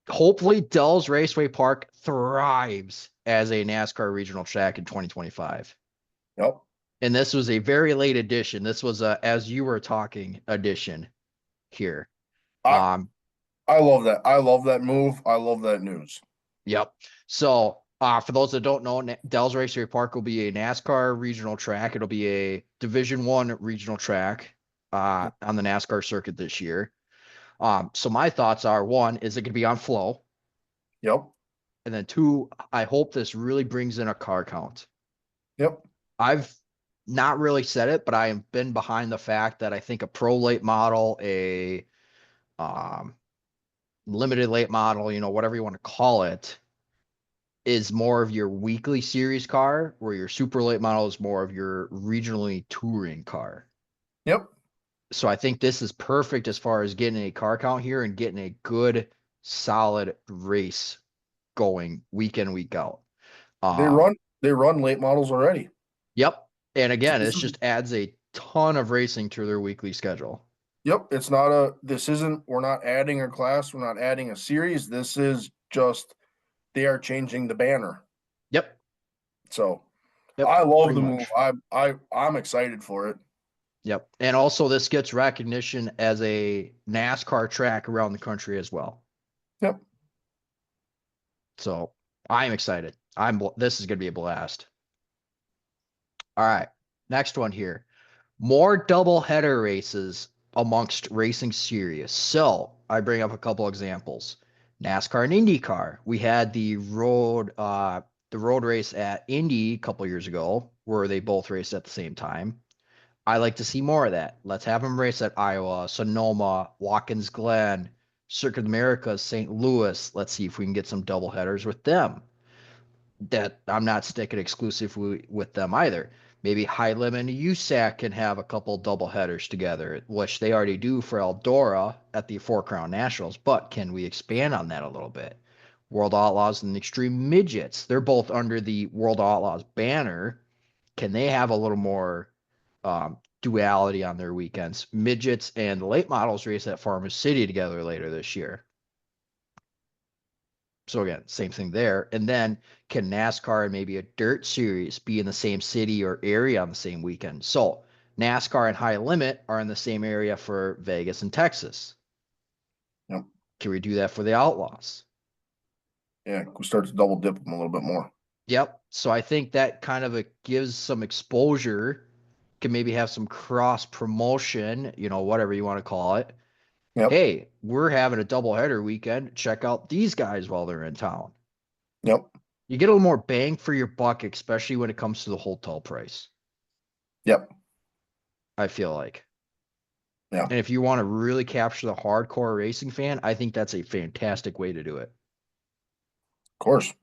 hopefully Dell's Raceway Park thrives as a NASCAR regional track in 2025. Yep. And this was a very late addition. This was a as you were talking addition here. I Um, I love that. I love that move. I love that news. Yep. So, for those that don't know, Dells Raceway Park will be a NASCAR regional track. It'll be a Division One regional track. on the NASCAR circuit this year. So my thoughts are, one, is it going to be on flow? Yep. And then two, I hope this really brings in a car count. Yep. I've not really said it, but I have been behind the fact that I think a pro late model, a um, limited late model, whatever you want to call it, is more of your weekly series car, where your super late model is more of your regionally touring car. Yep. So I think this is perfect as far as getting a car count here and getting a good, solid race going week in, week out. They Um, run they run late models already. yep. And So again, this this is just adds a ton of racing to their weekly schedule. Yep, it's not a this isn't we're not adding a class, we're not adding a series. This is just they are changing the banner. Yep. So Yep. I love Pretty the move. much. I'm excited for it. Yep. And also, this gets recognition as a NASCAR track around the country as well. Yep. So I'm excited. This is going to be a blast. All right. Next one here. More double header races amongst racing series. So I bring up a couple examples. NASCAR and IndyCar. We had the road race at Indy a couple years ago where they both raced at the same time. I like to see more of that. Let's have them race at Iowa, Sonoma, Watkins Glen, Circuit America, St. Louis. Let's see if we can get some double headers with them. That I'm not sticking exclusively with them either. Maybe High Limit and USAC can have a couple double headers together, which they already do for Eldora at the Four Crown Nationals. But can we expand on that a little bit? World Outlaws and Extreme Midgets, they're both under the World Outlaws banner. Can they have a little more duality on their weekends? Midgets and the late models race at Farmers City together later this year. So again, same thing there. And then can NASCAR and maybe a dirt series be in the same city or area on the same weekend? So NASCAR and High Limit are in the same area for Vegas and Texas. Yep. Can we do that for the Outlaws? Yeah, we start to double dip them a little bit more. Yep. So I think that kind of gives some exposure, can maybe have some cross promotion, whatever you want to call it. Yep. Hey, we're having a doubleheader weekend. Check out these guys while they're in town. Yep. You get a little more bang for your buck, especially when it comes to the hotel price, Yep. I feel like. Yeah. And if you want to really capture the hardcore racing fan, I think that's a fantastic way to do it. Of course.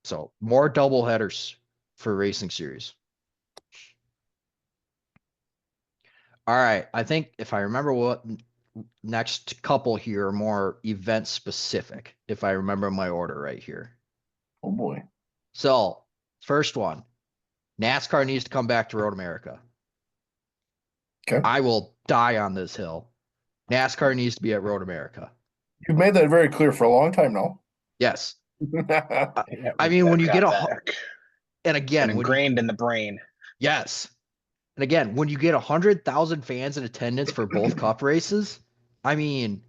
So more double headers for racing series. All right. I think if I remember what next couple here are more event specific, if I remember my order right here. Oh boy. So first one, NASCAR needs to come back to Road America. Okay. I will die on this hill. NASCAR needs to be at Road America. You've made that very clear for a long time now. Yes. I, Yeah, I mean, when I've you get got a, that. and Been again, ingrained in the brain. yes. And again, when you get 100,000 fans in attendance for both cup races, I mean,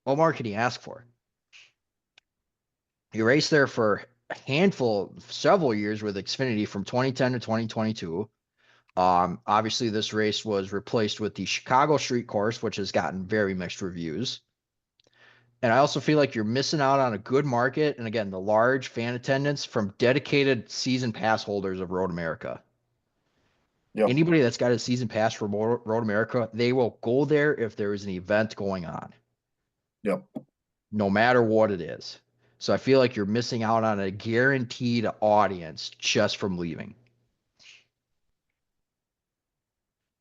what more can you ask for? You raced there for a handful, several years with Xfinity from 2010 to 2022. Obviously, this race was replaced with the Chicago Street Course, which has gotten very mixed reviews. And I also feel like you're missing out on a good market. And again, the large fan attendance from dedicated season pass holders of Road America. Yep. Anybody that's got a season pass for Road America, they will go there if there is an event going on, Yep. no matter what it is. So I feel like you're missing out on a guaranteed audience just from leaving.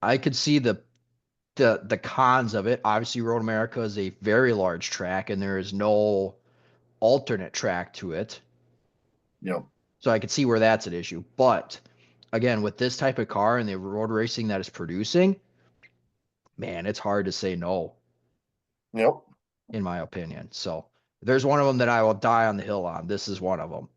I could see the cons of it. Obviously, Road America is a very large track, and there is no alternate track to it. Yep. So I could see where that's an issue. But again, with this type of car and the road racing that is producing, man, it's hard to say no, Yep. in my opinion. So there's one of them that I will die on the hill on. This is one of them.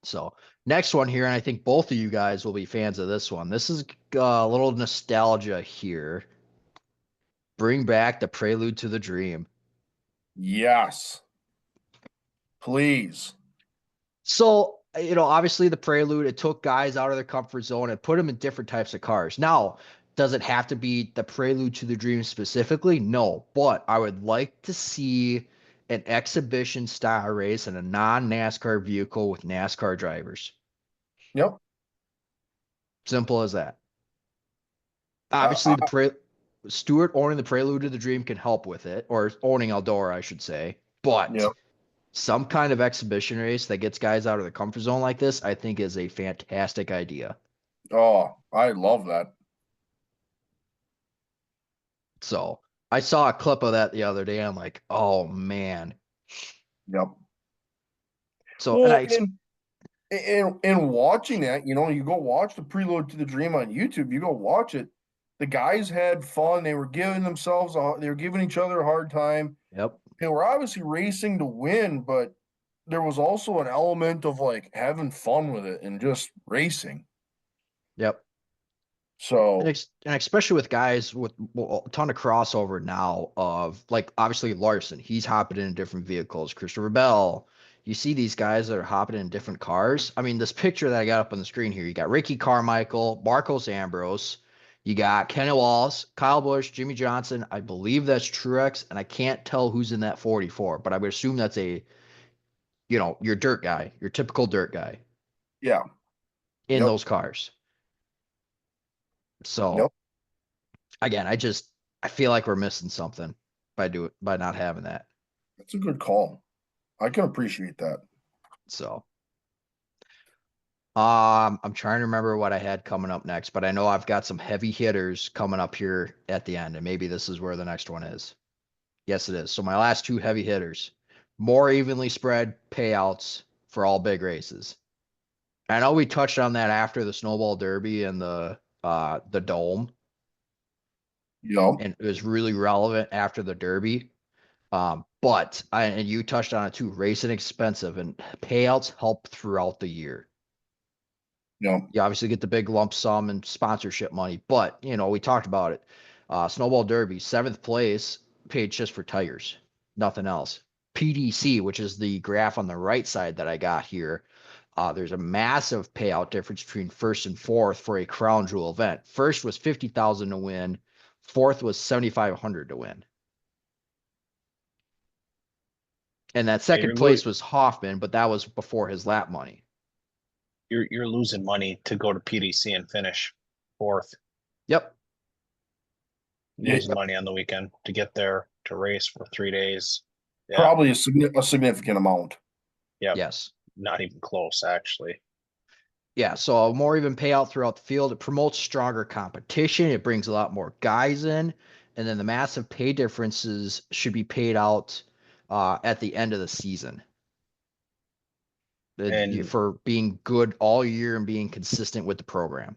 So next one here, and I think both of you guys will be fans of this one. This is a little nostalgia here. Bring back the Prelude to the Dream. Yes. Please. So obviously the Prelude, it took guys out of their comfort zone and put them in different types of cars. Now, does it have to be the Prelude to the Dream specifically? No, but I would like to see an exhibition style race in a non-NASCAR vehicle with NASCAR drivers. Yep. Simple as that. Uh, Obviously, I, Stewart owning the Prelude to the Dream can help with it, or owning Eldora, I should say. But yep. some kind of exhibition race that gets guys out of their comfort zone like this, I think is a fantastic idea. Oh, I love that. So I saw a clip of that the other day. I'm like, oh man. Yep. So, and Well, and watching that, you go watch the Preload to the Dream on YouTube. You go watch it. The guys had fun. They were giving themselves they were giving each other a hard time. yep, They were obviously racing to win, but there was also an element of like having fun with it and just racing. yep. And, So, and especially with guys with a ton of crossover now of like obviously Larson, he's hopping in different vehicles. Christopher Bell, you see these guys that are hopping in different cars. I mean, this picture that I got up on the screen here, you got Ricky Carmichael, Marcos Ambrose, you got Kenny Walls, Kyle Busch, Jimmy Johnson. I believe that's Truex, and I can't tell who's in that 44, but I would assume that's your dirt guy, your typical dirt guy yeah. in Yep. those cars. Yep. So again, I feel like we're missing something by not having that. That's a good call. I can appreciate that. So I'm trying to remember what I had coming up next, but I know I've got some heavy hitters coming up here at the end, and maybe this is where the next one is. Yes, it is. So my last two heavy hitters, more evenly spread payouts for all big races. I know we touched on that after the Snowball Derby and the Dome, Yep. and it was really relevant after the Derby. And you touched on it too, racing expensive and payouts help throughout the year. Yep. You obviously get the big lump sum and sponsorship money, but we talked about it. Snowball Derby, seventh place, paid just for tires, nothing else. PDC, which is the graph on the right side that I got here, there's a massive payout difference between first and fourth for a crown jewel event. First was 50,000 to win, fourth was 7,500 to win. And that Yeah, second place was Hoffman, but that was before his lap money. you're losing money to go to PDC and finish fourth. Yep. Yeah. Losing money on the weekend to get there to race for 3 days. Yeah, Probably a significant amount. yeah, Yes. not even close actually. Yeah. So a more even payout throughout the field. It promotes stronger competition. It brings a lot more guys in. And then the massive pay differences should be paid out at the end of the season And for being good all year and being consistent with the program.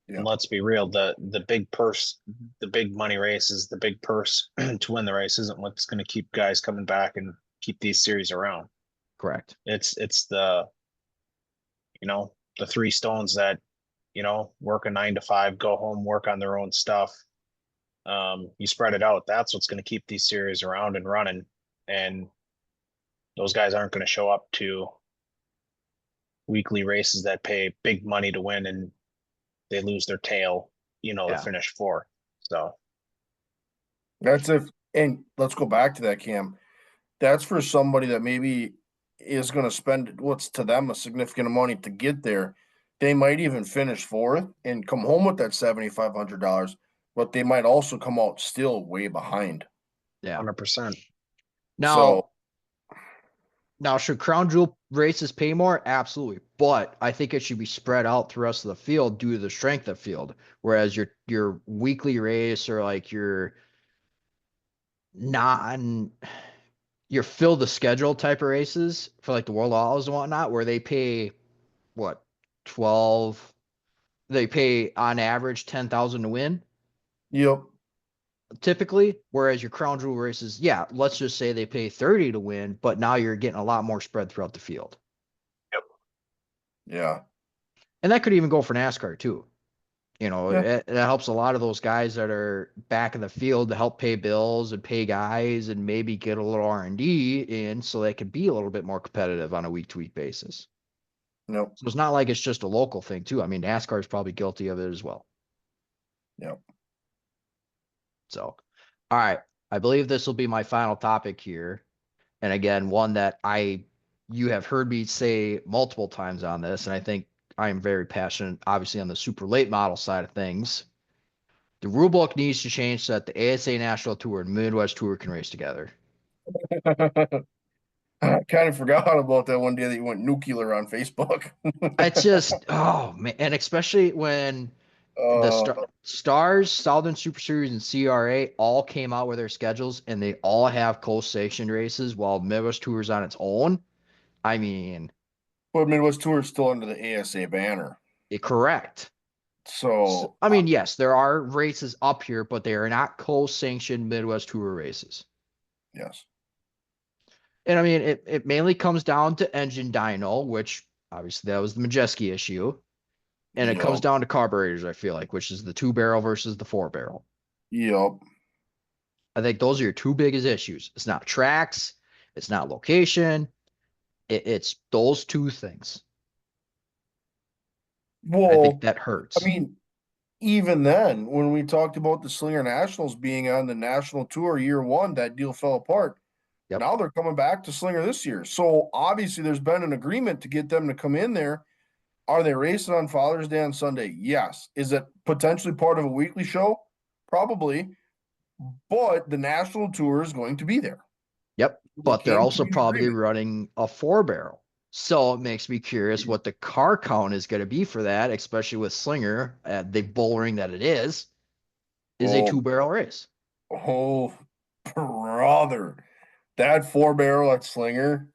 Yeah. and let's be real, the big purse, the big money races, the big purse to win the race isn't what's going to keep guys coming back and keep these series around. Correct. It's the three stones that work a 9 to 5, go home, work on their own stuff. You spread it out. That's what's going to keep these series around and running. And those guys aren't going to show up to weekly races that pay big money to win and they lose their tail, to Yeah. finish fourth. So That's if, and let's go back to that, Cam. That's for somebody that maybe is going to spend what's to them a significant money to get there. They might even finish fourth and come home with that $7,500, but they might also come out still way behind. Yeah. 100%. Now, So, Now, should crown jewel races pay more? Absolutely. But I think it should be spread out through the rest of the field due to the strength of field. Whereas your weekly race or like non your fill the schedule type of races for like the World Outlaws and whatnot, where they pay what 12 they pay on average 10,000 to win yep, typically. Whereas your crown jewel races, yeah, let's just say they pay 30 to win, but now you're getting a lot more spread throughout the field. Yep. yeah, And that could even go for NASCAR too. yeah. It helps a lot of those guys that are back in the field to help pay bills and pay guys and maybe get a little R&D in so they can be a little bit more competitive on a week to week basis. Yep. So it's not like it's just a local thing too. I mean, NASCAR is probably guilty of it as well. Yep. So, all right. I believe this will be my final topic here. And again, one that you have heard me say multiple times on this, and I think I am very passionate, obviously, on the super late model side of things. The rule book needs to change so that the ASA National Tour and Midwest Tour can race together. I kind of forgot about that one day that you went nuclear on Facebook. It's just, oh man, and especially when the uh, Stars, Southern Super Series, and CRA all came out with their schedules, and they all have co-sanctioned races, while Midwest Tour is on its own. I mean, but Midwest Tour is still under the ASA banner. correct. So, So, I mean, yes, there are races up here, but they are not co-sanctioned Midwest Tour races. yes. And I mean, it mainly comes down to engine dyno, which obviously that was the Majeski issue. And it comes Yep. down to carburetors, I feel like, which is the 2 barrel versus the 4 barrel. Yep. I think those are your two biggest issues. It's not tracks, it's not location, it's those two things. I think Well, that I hurts. mean, even then, when we talked about the Slinger Nationals being on the national tour year one, that deal fell apart. Yep. Now they're coming back to Slinger this year. So obviously there's been an agreement to get them to come in there. Are they racing on Father's Day on Sunday? Yes. Is it potentially part of a weekly show? Probably. But the national tour is going to be there. Yep. They But they're came to also an probably agreement. running a 4 barrel. So it makes me curious what the car count is going to be for that, especially with Slinger, the bowling that it is a Oh, 2 barrel race. oh, brother. That 4 barrel at Slinger,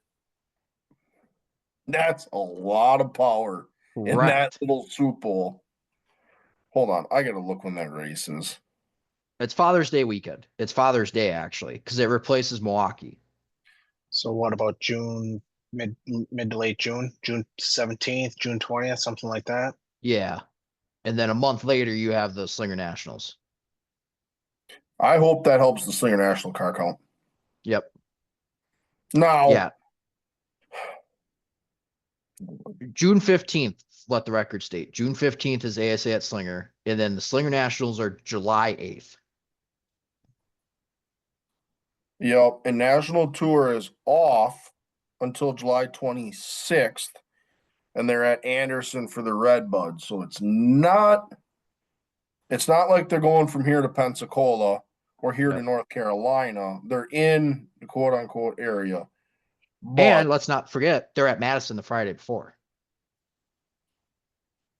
that's a lot of power in that Correct. little soup bowl. Hold on. I got to look when that race is. It's Father's Day weekend. It's Father's Day, actually, because it replaces Milwaukee. So what about June, mid to late June, June 17th, June 20th, something like that? Yeah. And then a month later, you have the Slinger Nationals. I hope that helps the Slinger National car count. Yep. Now, Yeah. June 15th, let the record state. June 15th is ASA at Slinger. And then the Slinger Nationals are July 8th. yep, and national tour is off until July 26th, and they're at Anderson for the Redbud. So it's not like they're going from here to Pensacola or here to Yep. North Carolina. They're in the quote unquote area. And But let's not forget, they're at Madison the Friday before.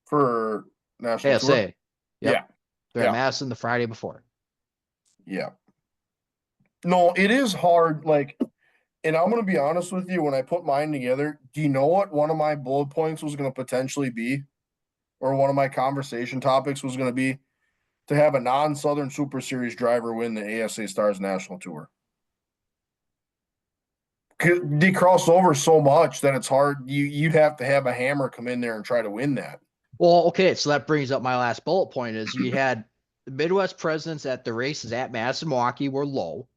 for national tour, ASA. yeah, Yep. They're at yeah, Madison the Friday before. yeah. No, it is hard. Like, and I'm gonna be honest with you, when I put mine together, do you know what one of my bullet points was gonna potentially be? Or one of my conversation topics was gonna be to have a non-Southern Super Series driver win the ASA Stars National Tour. They cross over so much that it's hard. You'd have to have a hammer come in there and try to win that. Well, okay, so that brings up my last bullet point is you had the Midwest presence at the races at Madison, Milwaukee were low,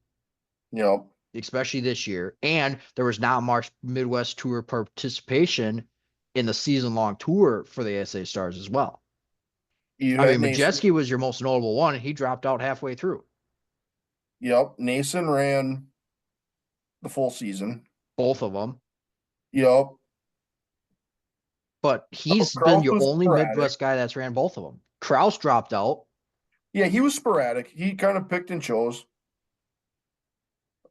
You know, especially this year, and there was not much Midwest Tour participation in the season-long tour for the SA Stars as well. you I had mean, Nason. Majeski was your most notable one, and he dropped out halfway through. Yep, Nason ran the full season. Both of them, Yep, but he's been Kraus your was only sporadic. Midwest guy that's ran both of them. Kraus dropped out. Yeah, he was sporadic. He kind of picked and chose.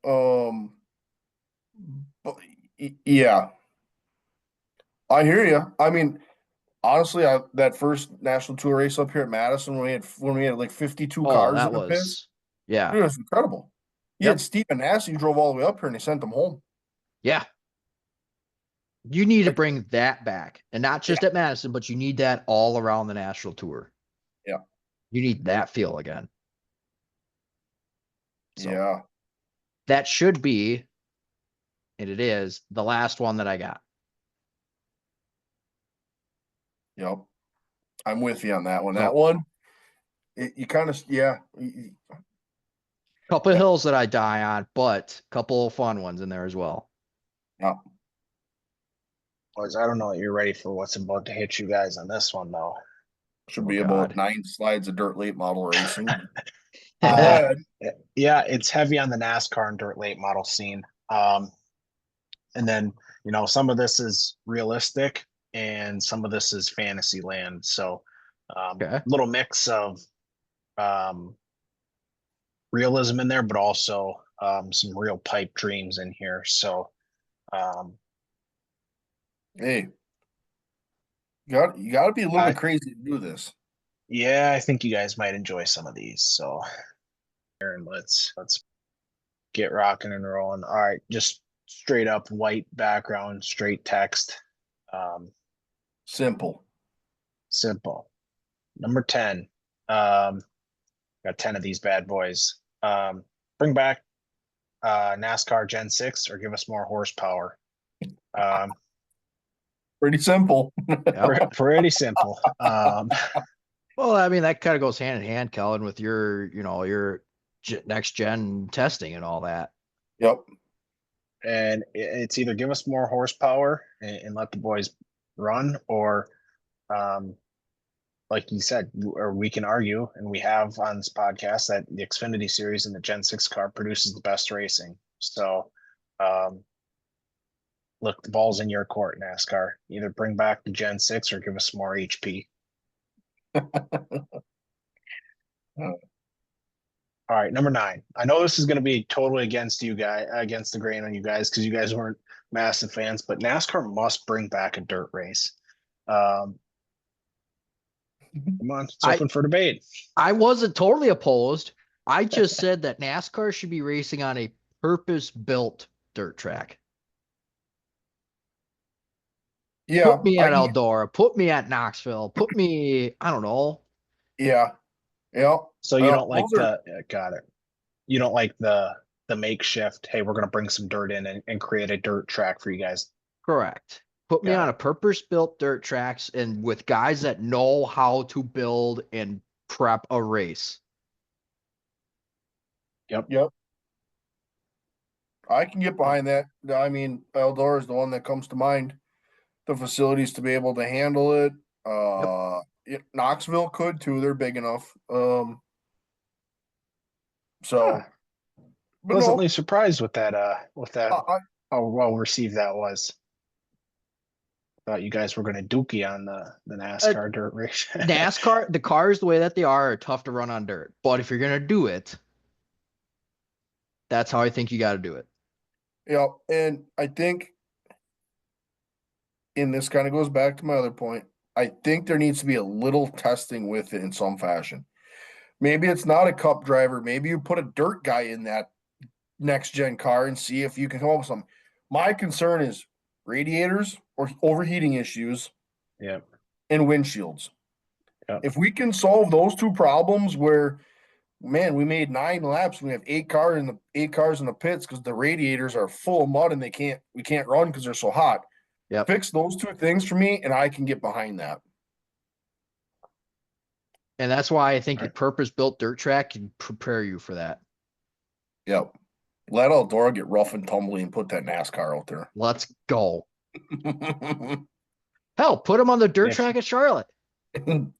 Um, but yeah, I hear you. I mean, honestly, that first national tour race up here at Madison when we had like 52 Oh, cars that in the pits, was, yeah, it was incredible. You had yep, Stephen Nass, who drove all the way up here and they sent him home. yeah. You need to Like, bring that back, and not yeah, just at Madison, but you need that all around the national tour. yeah, You need that feel again. So yeah, that should be, and it is, the last one that I got. yep. I'm with you on that one. That So one, you kind of, yeah, couple of hills that I die on, but a couple of fun ones in there as well. yeah. Boys, I don't know that you're ready for what's about to hit you guys on this one, though. Should Oh be about God. 9 slides of dirt late model racing. Go Uh, ahead. yeah, it's heavy on the NASCAR and dirt late model scene. And then, some of this is realistic and some of this is fantasy land. So, Okay. little mix of um, realism in there, but also some real pipe dreams in here. So, um, Hey, you got to be a little I bit crazy to do this. yeah, I think you guys might enjoy some of these. So, Aaron, let's get rocking and rolling. All right, just straight up white background, straight text. Um, Simple. Simple. Number 10. Got 10 of these bad boys. Bring back NASCAR Gen 6 or give us more horsepower. Um, Pretty simple. Yep. Pretty simple. Well, I mean, that kind of goes hand in hand, Kellen, with your next gen testing and all that. Yep. And it's either give us more horsepower and let the boys run, or like you said, or we can argue, and we have on this podcast, that the Xfinity series and the Gen 6 car produces the best racing. So, look, the ball's in your court, NASCAR. Either bring back the Gen 6 or give us more HP. All right, number 9. I know this is going to be totally against the grain on you guys, because you guys weren't massive fans, but NASCAR must bring back a dirt race. Um, Come on, it's I open for debate. I wasn't totally opposed. I just said that NASCAR should be racing on a purpose-built dirt track. Yeah, Put me I at can. Eldora. Put me at Knoxville. Put me, I don't know. Yeah, yeah. So you don't like Those are. got it. You don't like the makeshift. Hey, we're going to bring some dirt in and create a dirt track for you guys. Correct. Put me Got on a it. purpose-built dirt tracks and with guys that know how to build and prep a race. Yep. Yep. I can get behind that. I mean, Eldora is the one that comes to mind. The facilities to be able to handle it. Yep. Knoxville could too. They're big enough. Huh. So, but Pleasantly no, surprised with that. I How well received that was. Thought you guys were going to dookie on the Uh, NASCAR dirt race. NASCAR, the cars the way that they are tough to run on dirt. But if you're gonna do it, that's how I think you got to do it. yeah, and I think, and this kind of goes back to my other point. I think there needs to be a little testing with it in some fashion. Maybe it's not a cup driver. Maybe you put a dirt guy in that next gen car and see if you can come up with something. My concern is radiators or overheating issues Yep. and windshields. Yep. If we can solve those two problems where, man, we made 9 laps, we have 8 cars in the pits because the radiators are full of mud and we can't run because they're so hot. Yep. Fix those two things for me and I can get behind that. And that's why I think All a right. purpose-built dirt track can prepare you for that. Yep. Let Eldora get rough and tumbly and put that NASCAR out there. Let's go. Hell, put them on the dirt If track at Charlotte.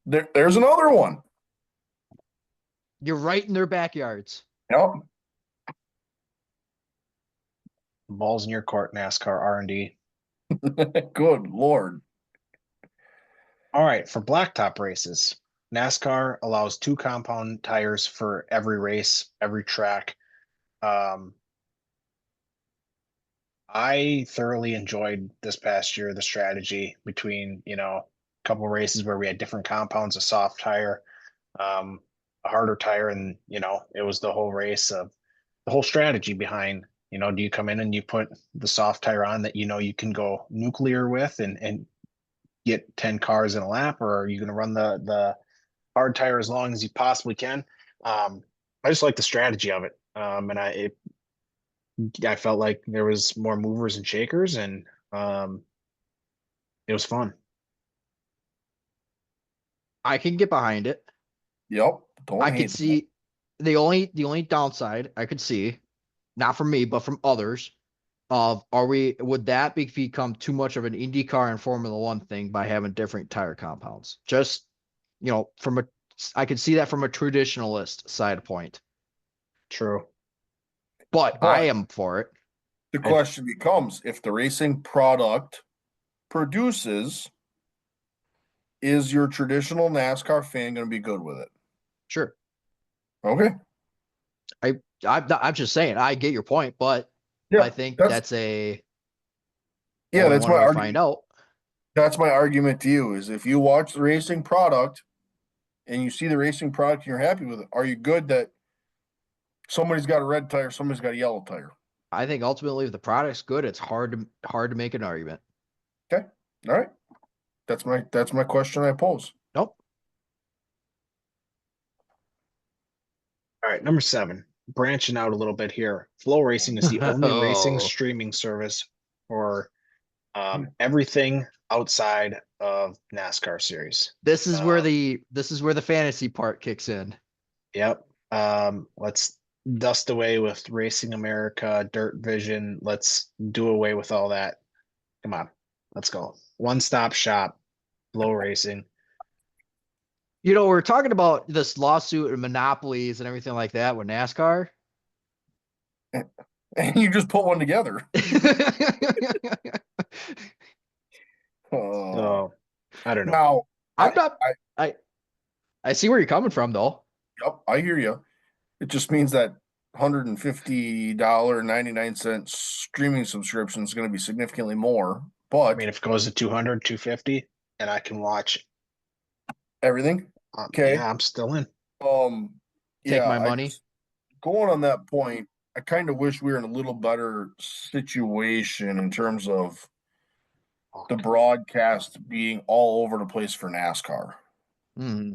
There's another one. You're right in their backyards. Yep. the ball's in your court, NASCAR R&D. Good Lord. All right, for blacktop races, NASCAR allows 2 compound tires for every race, every track. Um, I thoroughly enjoyed this past year the strategy between, a couple races where we had different compounds, a soft tire, um, a harder tire, and it was the whole race of the whole strategy behind, do you come in and you put the soft tire on that you can go nuclear with and get 10 cars in a lap, or are you going to run the hard tire as long as you possibly can? I just like the strategy of it. And I felt like there was more movers and shakers, and it was fun. I can get behind it. Yep. Don't I could hate that. see the only downside I could see, not from me, but from others. would that become too much of an IndyCar and Formula One thing by having different tire compounds? Just, I could see that from a traditionalist side point, True. but I But am for it. the question becomes, if the racing product produces, is your traditional NASCAR fan going to be good with it? Sure. Okay. I'm just saying, I get your point, but Yeah, I think that's that's yeah, only that's one my way to find argument. out. That's my argument to you is if you watch the racing product and you see the racing product and you're happy with it, are you good that somebody's got a red tire, somebody's got a yellow tire? I think ultimately, if the product's good, it's hard to make an argument. Okay. All right. That's my question I pose. Nope. All right, number 7. Branching out a little bit here. Flow Racing is the only racing Oh, streaming service for everything outside of NASCAR series. this is where the fantasy part kicks in. Yep. Let's dust away with Racing America, Dirt Vision. Let's do away with all that. Come on, let's go. One-stop shop, Flow Racing. We're talking about this lawsuit and monopolies and everything like that with NASCAR. And you just put one together. So I don't know. Now, I'm not. I see where you're coming from, though. yep, I hear you. It just means that $150.99 streaming subscription is going to be significantly more, I but mean, if it goes to 200, 250, and I can watch, everything. Okay. yeah, I'm still in. Take Yeah, my I money. just going on that point, I kind of wish we were in a little better situation in terms of the broadcast being all over the place for NASCAR. Hmm.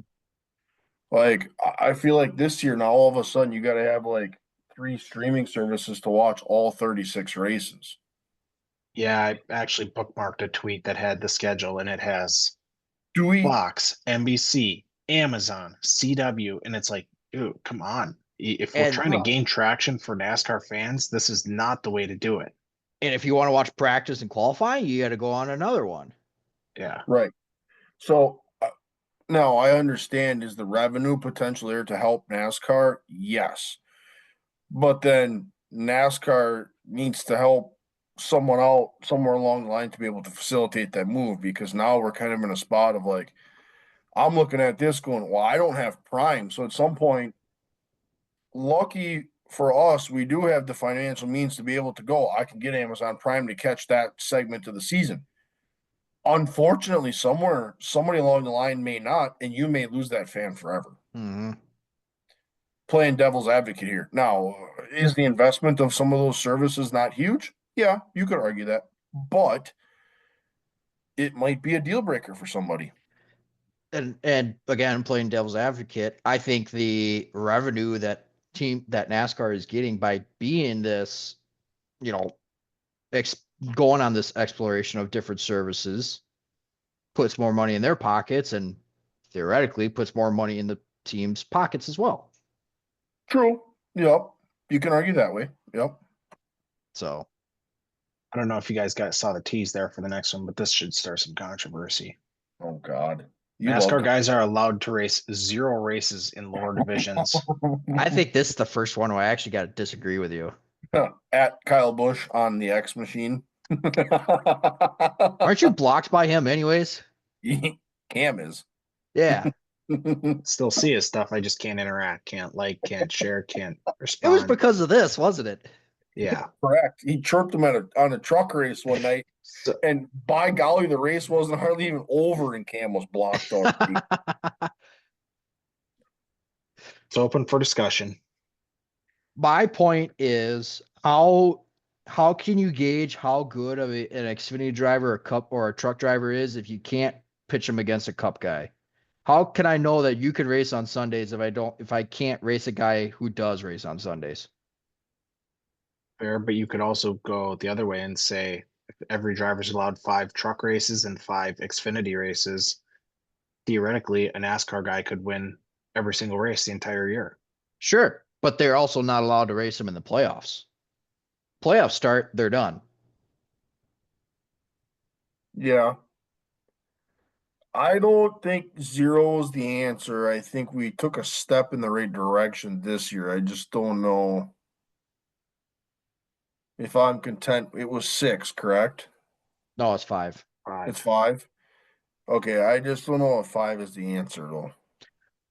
Like, I feel like this year now, all of a sudden, you got to have like 3 streaming services to watch all 36 races. Yeah, I actually bookmarked a tweet that had the schedule, and it has Do we? Fox, NBC, Amazon, CW, and it's like, dude, come on. If we're And trying to gain traction for NASCAR fans, this is not the way to do it. and if you want to watch practice and qualifying, you got to go on another one. Yeah. Right. So now I understand, is the revenue potential there to help NASCAR? Yes. But then NASCAR needs to help someone out somewhere along the line to be able to facilitate that move, because now we're kind of in a spot of like, I'm looking at this going, well, I don't have Prime. So at some point, lucky for us, we do have the financial means to be able to go. I can get Amazon Prime to catch that segment of the season. Unfortunately, somebody along the line may not, and you may lose that fan forever. Hmm. Playing devil's advocate here. Now, is the investment of some of those services not huge? Yeah, you could argue that, but it might be a deal breaker for somebody. And again, playing devil's advocate, I think the revenue that NASCAR is getting by being this, you know, ex- going on this exploration of different services puts more money in their pockets and theoretically puts more money in the team's pockets as well. True. Yep. You can argue that way. Yep. So I don't know if you guys saw the tease there for the next one, but this should start some controversy. Oh God. You love NASCAR guys are allowed to race 0 races in lower divisions. I think this is the first one where I actually got to disagree with you. at Kyle Busch on the X machine. Aren't you blocked by him anyways? Cam is. Yeah. Still see his stuff. I just can't interact, can't like, can't share, can't It was respond. because of this, wasn't it? Yeah. Correct. He chirped him on a truck race one night, So, and by golly, the race wasn't hardly even over, and Cam was blocked already. it's open for discussion. My point is how can you gauge how good of an Xfinity driver, a cup or a truck driver is if you can't pitch him against a cup guy? How can I know that you can race on Sundays if I can't race a guy who does race on Sundays? Fair, but you could also go the other way and say if every driver's allowed 5 truck races and 5 Xfinity races, theoretically, a NASCAR guy could win every single race the entire year. Sure, but they're also not allowed to race him in the playoffs. Playoffs start, they're done. Yeah. I don't think zero is the answer. I think we took a step in the right direction this year. I just don't know if I'm content. It was six, correct? No, it's 5. It's 5. five. Okay, I just don't know if five is the answer though.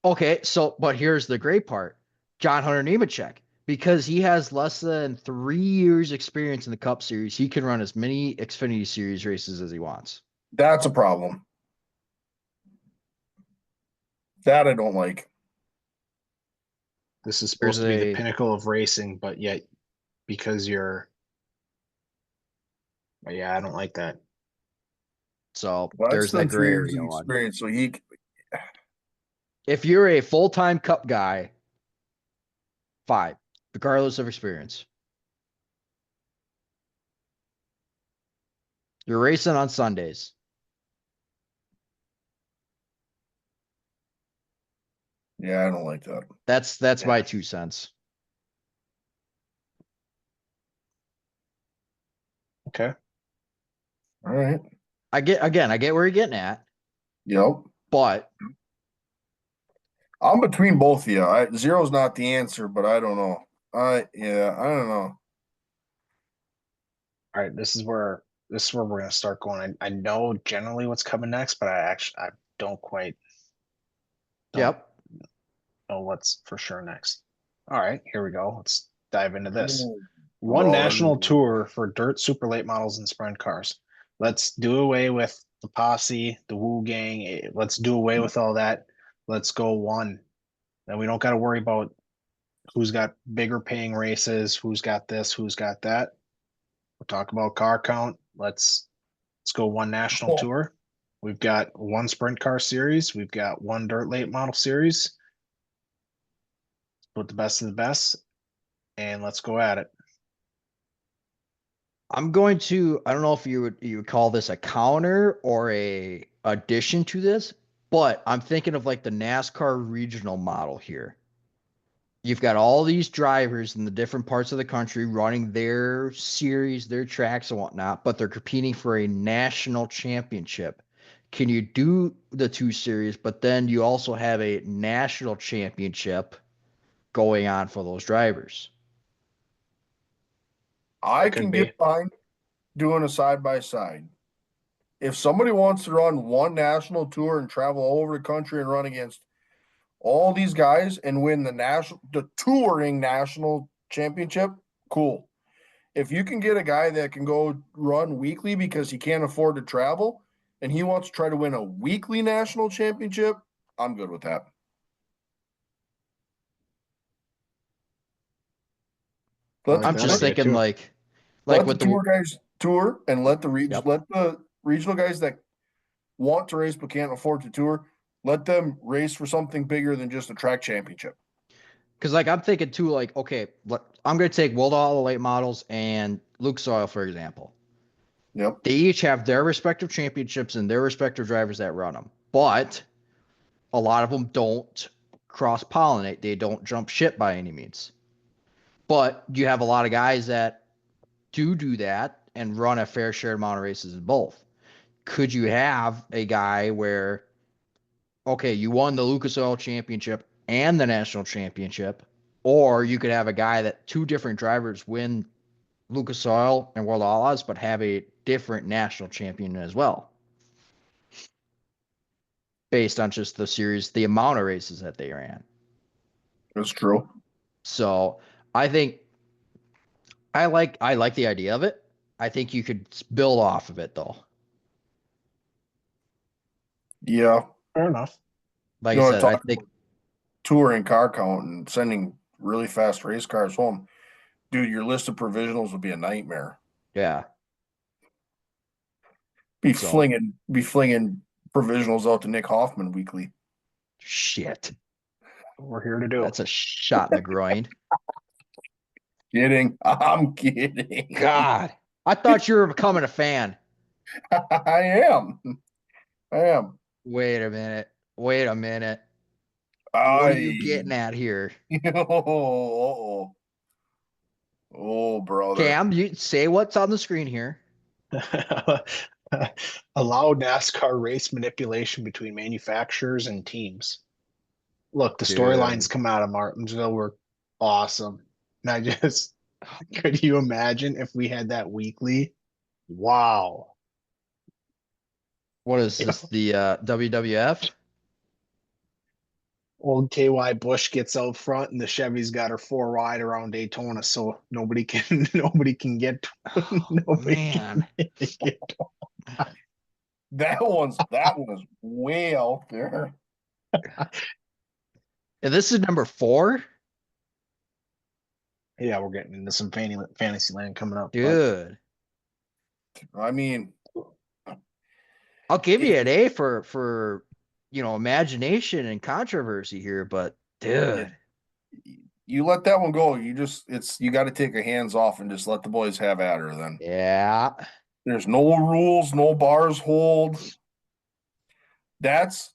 Okay, so but here's the great part. John Hunter Nemechek, because he has less than 3 years experience in the Cup Series, he can run as many Xfinity Series races as he wants. That's a problem. That I don't like. This is There's supposed to be the a pinnacle of racing, but yet because yeah, I don't like that. so Less there's that than gray 3 years of area one. experience, so he If you're a full-time Cup guy, 5, regardless of experience. You're racing on Sundays. yeah, I don't like that. That's my Yeah. 2 cents. Okay. All right. I get where you're getting at, Yep. but I'm between both of you. Zero's not the answer, but I don't know. I don't know. All right. This is where we're gonna start going. I know generally what's coming next, but I don't quite don't yep. know what's for sure next. All right, here we go. Let's dive into this. Oh, One national brother. tour for dirt super late models and sprint cars. Let's do away with the posse, the Woo gang. Let's do away with all that. Let's go one. Then we don't got to worry about who's got bigger paying races, who's got this, who's got that. We'll talk about car count. Let's go one national Oh, tour. We've got one sprint car series. We've got one dirt late model series. Put the best of the best, and let's go at it. I'm going to, I don't know if you would call this a counter or a addition to this, but I'm thinking of like the NASCAR regional model here. You've got all these drivers in the different parts of the country running their series, their tracks and whatnot, but they're competing for a national championship. Can you do the 2 series, but then you also have a national championship going on for those drivers? I That could can get be. behind doing a side by side. If somebody wants to run one national tour and travel all over the country and run against all these guys and win the touring national championship, cool. If you can get a guy that can go run weekly because he can't afford to travel and he wants to try to win a weekly national championship, I'm good with that. I Let like the I'm that just tour, idea thinking too. like let the with the tour guys tour and yep. let the regional guys that want to race but can't afford to tour, let them race for something bigger than just a track championship. Because like I'm thinking too, like okay, I'm gonna take World All the Late Models and Luke Soil for example. Yep. They each have their respective championships and their respective drivers that run them, but a lot of them don't cross pollinate. They don't jump ship by any means. But you have a lot of guys that do that and run a fair share amount of races in both. Could you have a guy where okay, you won the Lucas Oil Championship and the national championship, or you could have a guy that 2 different drivers win Lucas Oil and World Outlaws, but have a different national champion as well, based on just the series, the amount of races that they ran. That's true. So I think I like the idea of it. I think you could build off of it though. Yeah. Fair enough. Like You I want said, to I talk think about touring car count and sending really fast race cars home. Dude, your list of provisionals would be a nightmare. yeah. Be So flinging provisionals out to Nick Hoffman weekly. shit. What we're here to do. That's a shot in the groin. Kidding. I'm kidding. God, I thought you were becoming a fan. I am. I am. Wait a minute. Wait a minute. What are you I getting at here? oh, oh, brother. Cam, you say what's on the screen here. Allow NASCAR race manipulation between manufacturers and teams. Look, the storylines Dude. come out of Martinsville were awesome. And I just, could you imagine if we had that weekly? Wow. What is You this? know, The WWF? old KY Bush gets out front and the Chevy's got her four wide around Daytona, so nobody can Oh nobody man. can get. That one is way out there. And this is number 4? Yeah, we're getting into some fantasy land coming up, but Dude. I mean, I'll give you an it, A for imagination and controversy here, but it, dude. you let that one go. You got to take your hands off and just let the boys have at her. Then Yeah. there's no rules, no bars hold. That's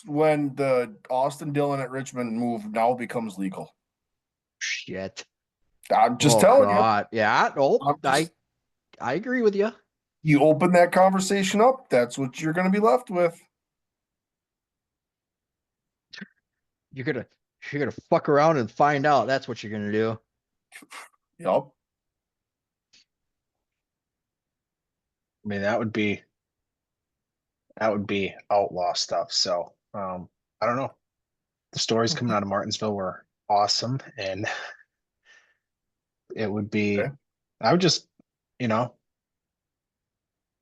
when the Austin Dillon at Richmond move now becomes legal. Shit. I'm just Oh telling you. God. Yeah. Oh, I'm just I agree with you. You open that conversation up, that's what you're going to be left with. You're gonna fuck around and find out. That's what you're gonna do. Yep. I mean that would be outlaw stuff. So I don't know. The stories coming out of Martinsville were awesome, and it would be. Okay. I would just, you know,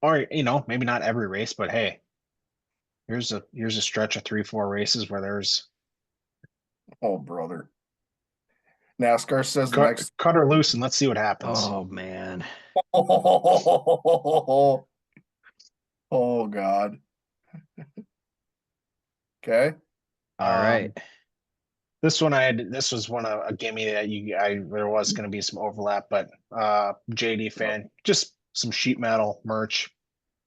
or maybe not every race, but hey, here's a stretch of 3-4 races where there's Oh, brother. NASCAR says the next. cut her loose and let's see what happens. Oh man. Oh, oh God. Okay. All right. Um, this was one of a gimme that there was going to be some overlap, but JD Yep. fan, just some sheet metal merch,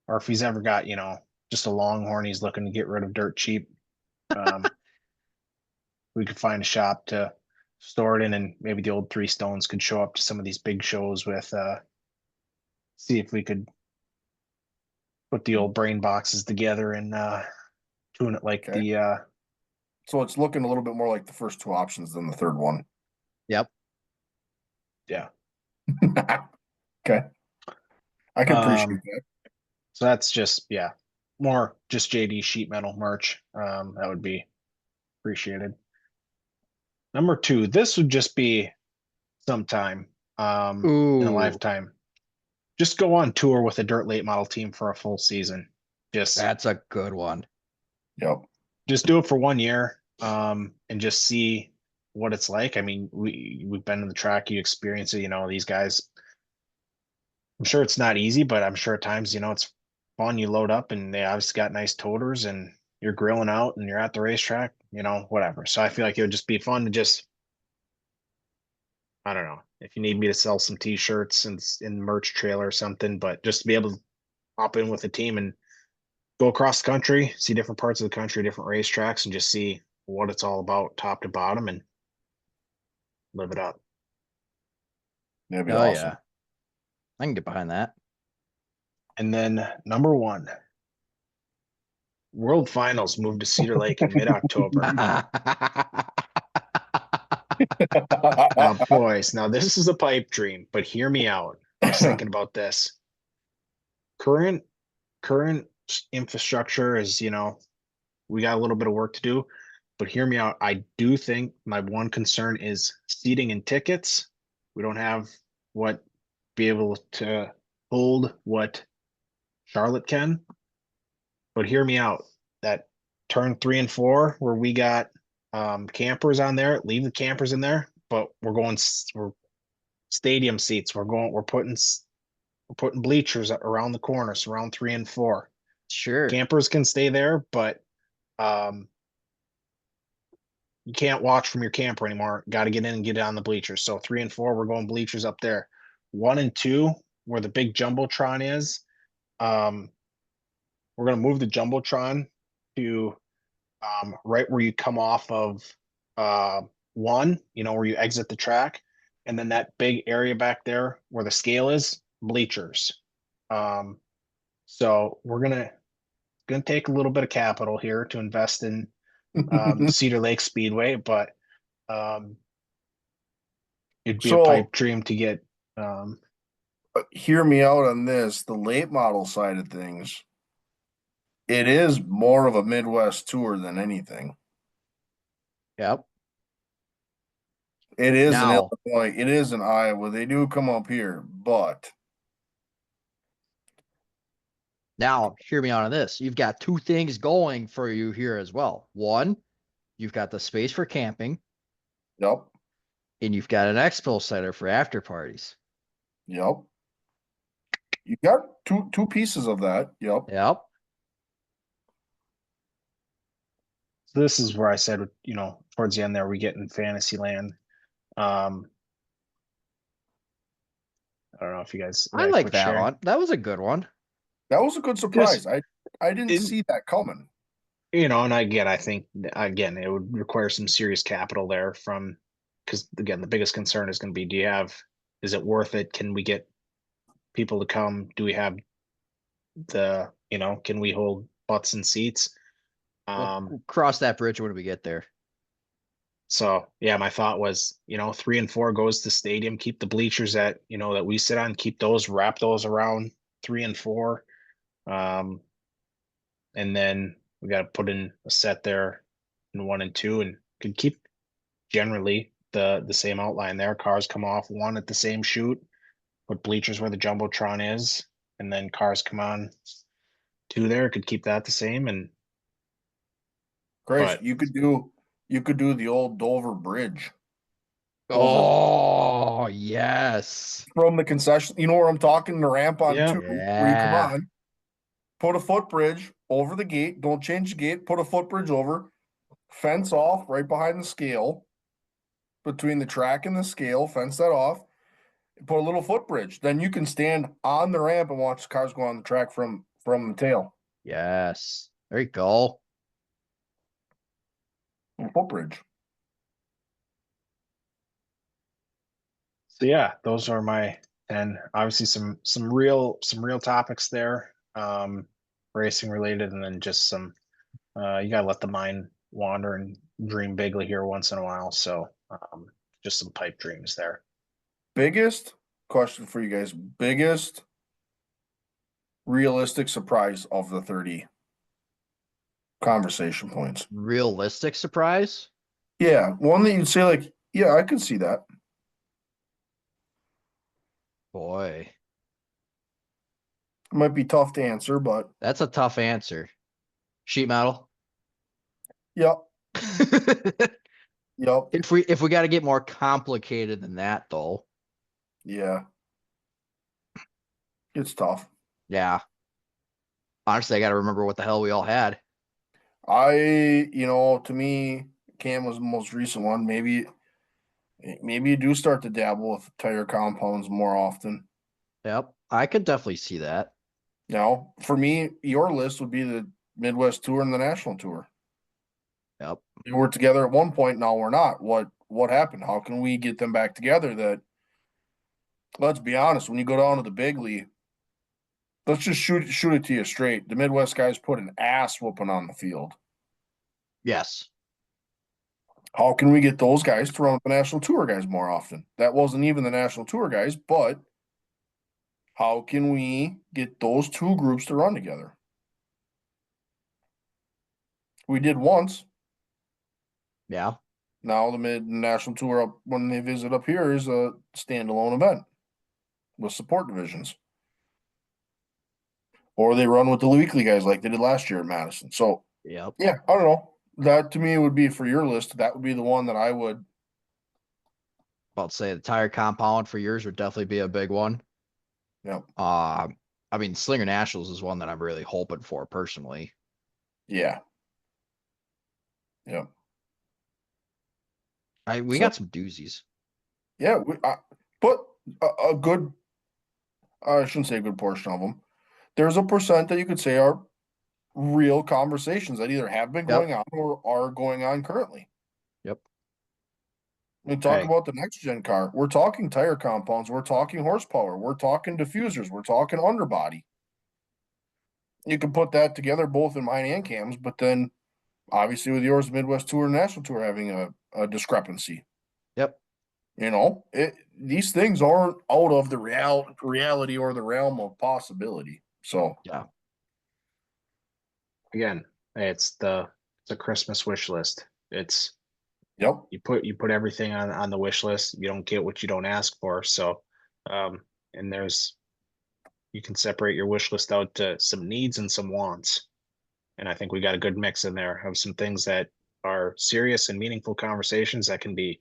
or if he's ever got just a Longhorn he's looking to get rid of dirt cheap, um, we could find a shop to store it in, and maybe the old Three Stones could show up to some of these big shows with see if we could put the old brain boxes together and tune it like Okay. the So it's looking a little bit more like the first two options than the third one. Yep. yeah. Okay. I can appreciate Um, that. so that's just more just JD sheet metal merch. That would be appreciated. Number 2, this would just be sometime in a Ooh, lifetime. Just go on tour with a dirt late model team for a full season. Just that's a good one. Yep. just do it for 1 year, and just see what it's like. I mean, we've been in the track, you experience it, these guys. I'm sure it's not easy, but I'm sure at times, it's fun. You load up and they obviously got nice toters and you're grilling out and you're at the racetrack, whatever. So I feel like it would just be fun to just, I don't know, if you need me to sell some t-shirts and in merch trailer or something, but just to be able to hop in with the team and go across the country, see different parts of the country, different racetracks, and just see what it's all about top to bottom and live it up. That'd be Oh awesome. yeah. I can get behind that. And then number 1, World Finals moved to Cedar Lake in mid-October. Now, boys, this is a pipe dream, but hear me out. I was thinking about this. Current infrastructure is, we got a little bit of work to do, but hear me out. I do think my one concern is seating and tickets. We don't have what be able to hold what Charlotte can. But hear me out. That turn 3 and 4 where we got campers on there, leave the campers in there, but we're stadium seats. We're putting bleachers around the corners, around 3 and 4. Sure. Campers can stay there, but um, you can't watch from your camper anymore. Got to get in and get on the bleachers. So 3 and 4, we're going bleachers up there. 1 and 2, where the big jumbotron is, um, we're gonna move the jumbotron to right where you come off of uh, 1, where you exit the track, and then that big area back there where the scale is, bleachers. So we're gonna take a little bit of capital here to invest in Cedar Lake Speedway, but um, it'd be a So pipe dream to get. Um, hear me out on this. The late model side of things, it is more of a Midwest tour than anything. Yep. It is in Now, Illinois. It is in Iowa. They do come up here, but now hear me out on this. You've got two things going for you here as well. One, you've got the space for camping, yep, and you've got an expo center for after parties. yep. You got two pieces of that. Yep. Yep. so this is where I said, towards the end there, we get in fantasy land. I don't know if you guys I like like what that sharing. one. That was a good one. That was a good surprise. Just I didn't in, see that coming. and I think again, it would require some serious capital there from, because again, the biggest concern is going to be, is it worth it? Can we get people to come? Do we have can we hold butts and seats? We'll Um, cross that bridge when we get there. so yeah, my thought was, 3 and 4 goes to stadium, keep the bleachers that we sit on, wrap those around 3 and 4. Um, and then we got to put in a set there in 1 and 2, and could keep generally the same outline there. Cars come off one at the same chute, put bleachers where the jumbotron is, and then cars come on two there. Could keep that the same, and Christ, but you could do the old Dover Bridge over Oh, yes. from the concession. You know where I'm talking? The ramp on yeah, two where you come Yeah. on. Put a footbridge over the gate. Don't change the gate. Put a footbridge over. Fence off right behind the scale between the track and the scale. Fence that off. Put a little footbridge. Then you can stand on the ramp and watch the cars go on the track from the tail. Yes. There you go. Footbridge. so yeah, those are my, and obviously some real topics there, racing related, and then just some, you gotta let the mind wander and dream bigly here once in a while. So just some pipe dreams there. Biggest question for you guys. Biggest realistic surprise of the 30 conversation points. Realistic surprise. Yeah, one that you'd say like, yeah, I could see that. Boy, It might be tough to answer, but that's a tough answer. Sheet metal. yep, if yep, we got to get more complicated than that, though. yeah. It's tough. Yeah. Honestly, I got to remember what the hell we all had. To me, Cam was the most recent one. Maybe you do start to dabble with tire compounds more often. Yep. I could definitely see that. Now, for me, your list would be the Midwest Tour and the National Tour. Yep. We were together at one point, now we're not. What happened? How can we get them back together? That let's be honest, when you go down to the big league, let's just shoot it to you straight. The Midwest guys put an ass whooping on the field. Yes. How can we get those guys to run with the National Tour guys more often? That wasn't even the National Tour guys, but how can we get those two groups to run together? We did once. Yeah. Now the Mid National Tour up when they visit up here is a standalone event with support divisions. Or they run with the weekly guys like they did last year at Madison. So Yep. yeah, I don't know. That to me would be for your list. That would be the one that I would. About to say the tire compound for yours would definitely be a big one. Yeah. I mean, Slinger Nationals is one that I'm really hoping for personally. Yeah. Yeah. We got some doozies. Yeah. But a good. I shouldn't say a good portion of them. There's a percent that you could say are real conversations that either have been Yep. going on or are going on currently. Yep. We talk Hey, about the next gen car. We're talking tire compounds. We're talking horsepower. We're talking diffusers. We're talking underbody. you can put that together both in mine and Cam's, but then obviously with yours, Midwest Tour and National Tour having a discrepancy. Yep. These things aren't out of the reality or the realm of possibility. So Yeah. Again, it's a Christmas wish list. It's yep. you put everything on the wish list. You don't get what you don't ask for. So, and you can separate your wish list out to some needs and some wants. And I think we got a good mix in there of some things that are serious and meaningful conversations that can be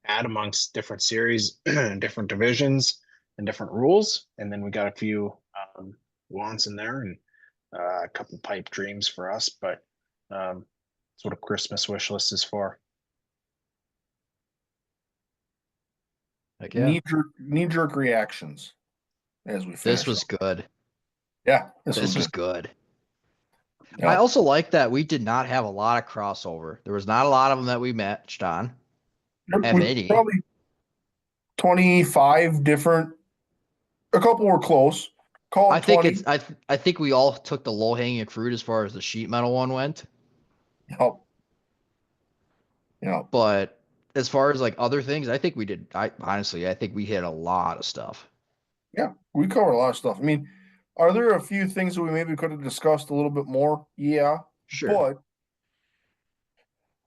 had amongst different series, different divisions, and different rules. And then we got a few wants in there and a couple pipe dreams for us. But that's what a Christmas wish list is for. Heck yeah. Knee-jerk reactions as we finish. This was up. good. Yeah, this was good. Yep. I also like that we did not have a lot of crossover. There was not a lot of them that we matched on. Probably 25 different. A couple were close. I think I think we all took the low hanging fruit as far as the sheet metal one went. Yep. Yeah. But as far as like other things, I think we did. I think we hit a lot of stuff. Yeah, we covered a lot of stuff. I mean, are there a few things that we maybe could have discussed a little bit more? Yeah, sure. But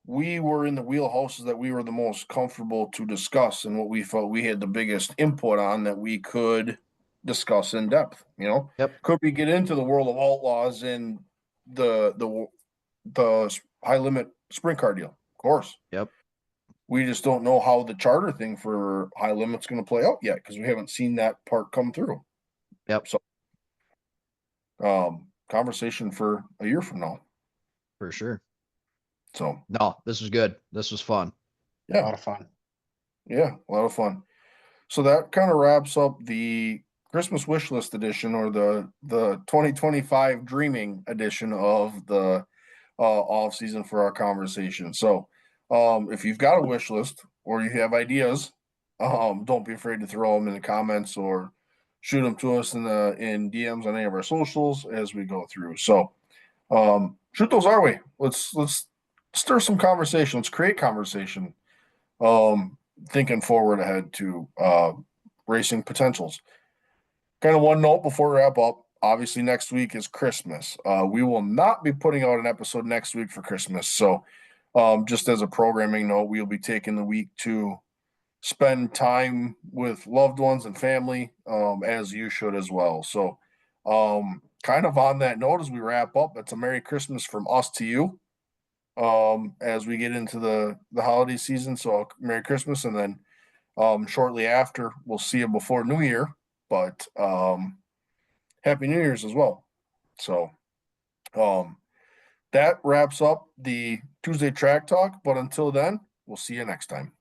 we were in the wheelhouses that we were the most comfortable to discuss and what we felt we had the biggest input on that we could discuss in depth. Yep. Could we get into the world of outlaws and the high limit sprint car deal? Of course. Yep. We just don't know how the charter thing for high limit's going to play out yet because we haven't seen that part come through. Yep. So, conversation for a year from now. For sure. So, no, this was good. This was fun. Yeah. A lot of fun. Yeah, a lot of fun. So that kind of wraps up the Christmas wish list edition or the 2025 dreaming edition of the off season for our conversation. So, if you've got a wish list or you have ideas, don't be afraid to throw them in the comments or shoot them to us in DMs on any of our socials as we go through. So, shoot those our way. Let's stir some conversation. Let's create conversation. Thinking forward ahead to racing potentials. Kind of one note before we wrap up. Obviously, next week is Christmas. We will not be putting out an episode next week for Christmas. So, just as a programming note, we'll be taking the week to spend time with loved ones and family, as you should as well. So, kind of on that note, as we wrap up, it's a Merry Christmas from us to you. As we get into the holiday season, so Merry Christmas, and then shortly after, we'll see you before New Year. But Happy New Year's as well. So, that wraps up the Tuesday Track Talk. But until then, we'll see you next time.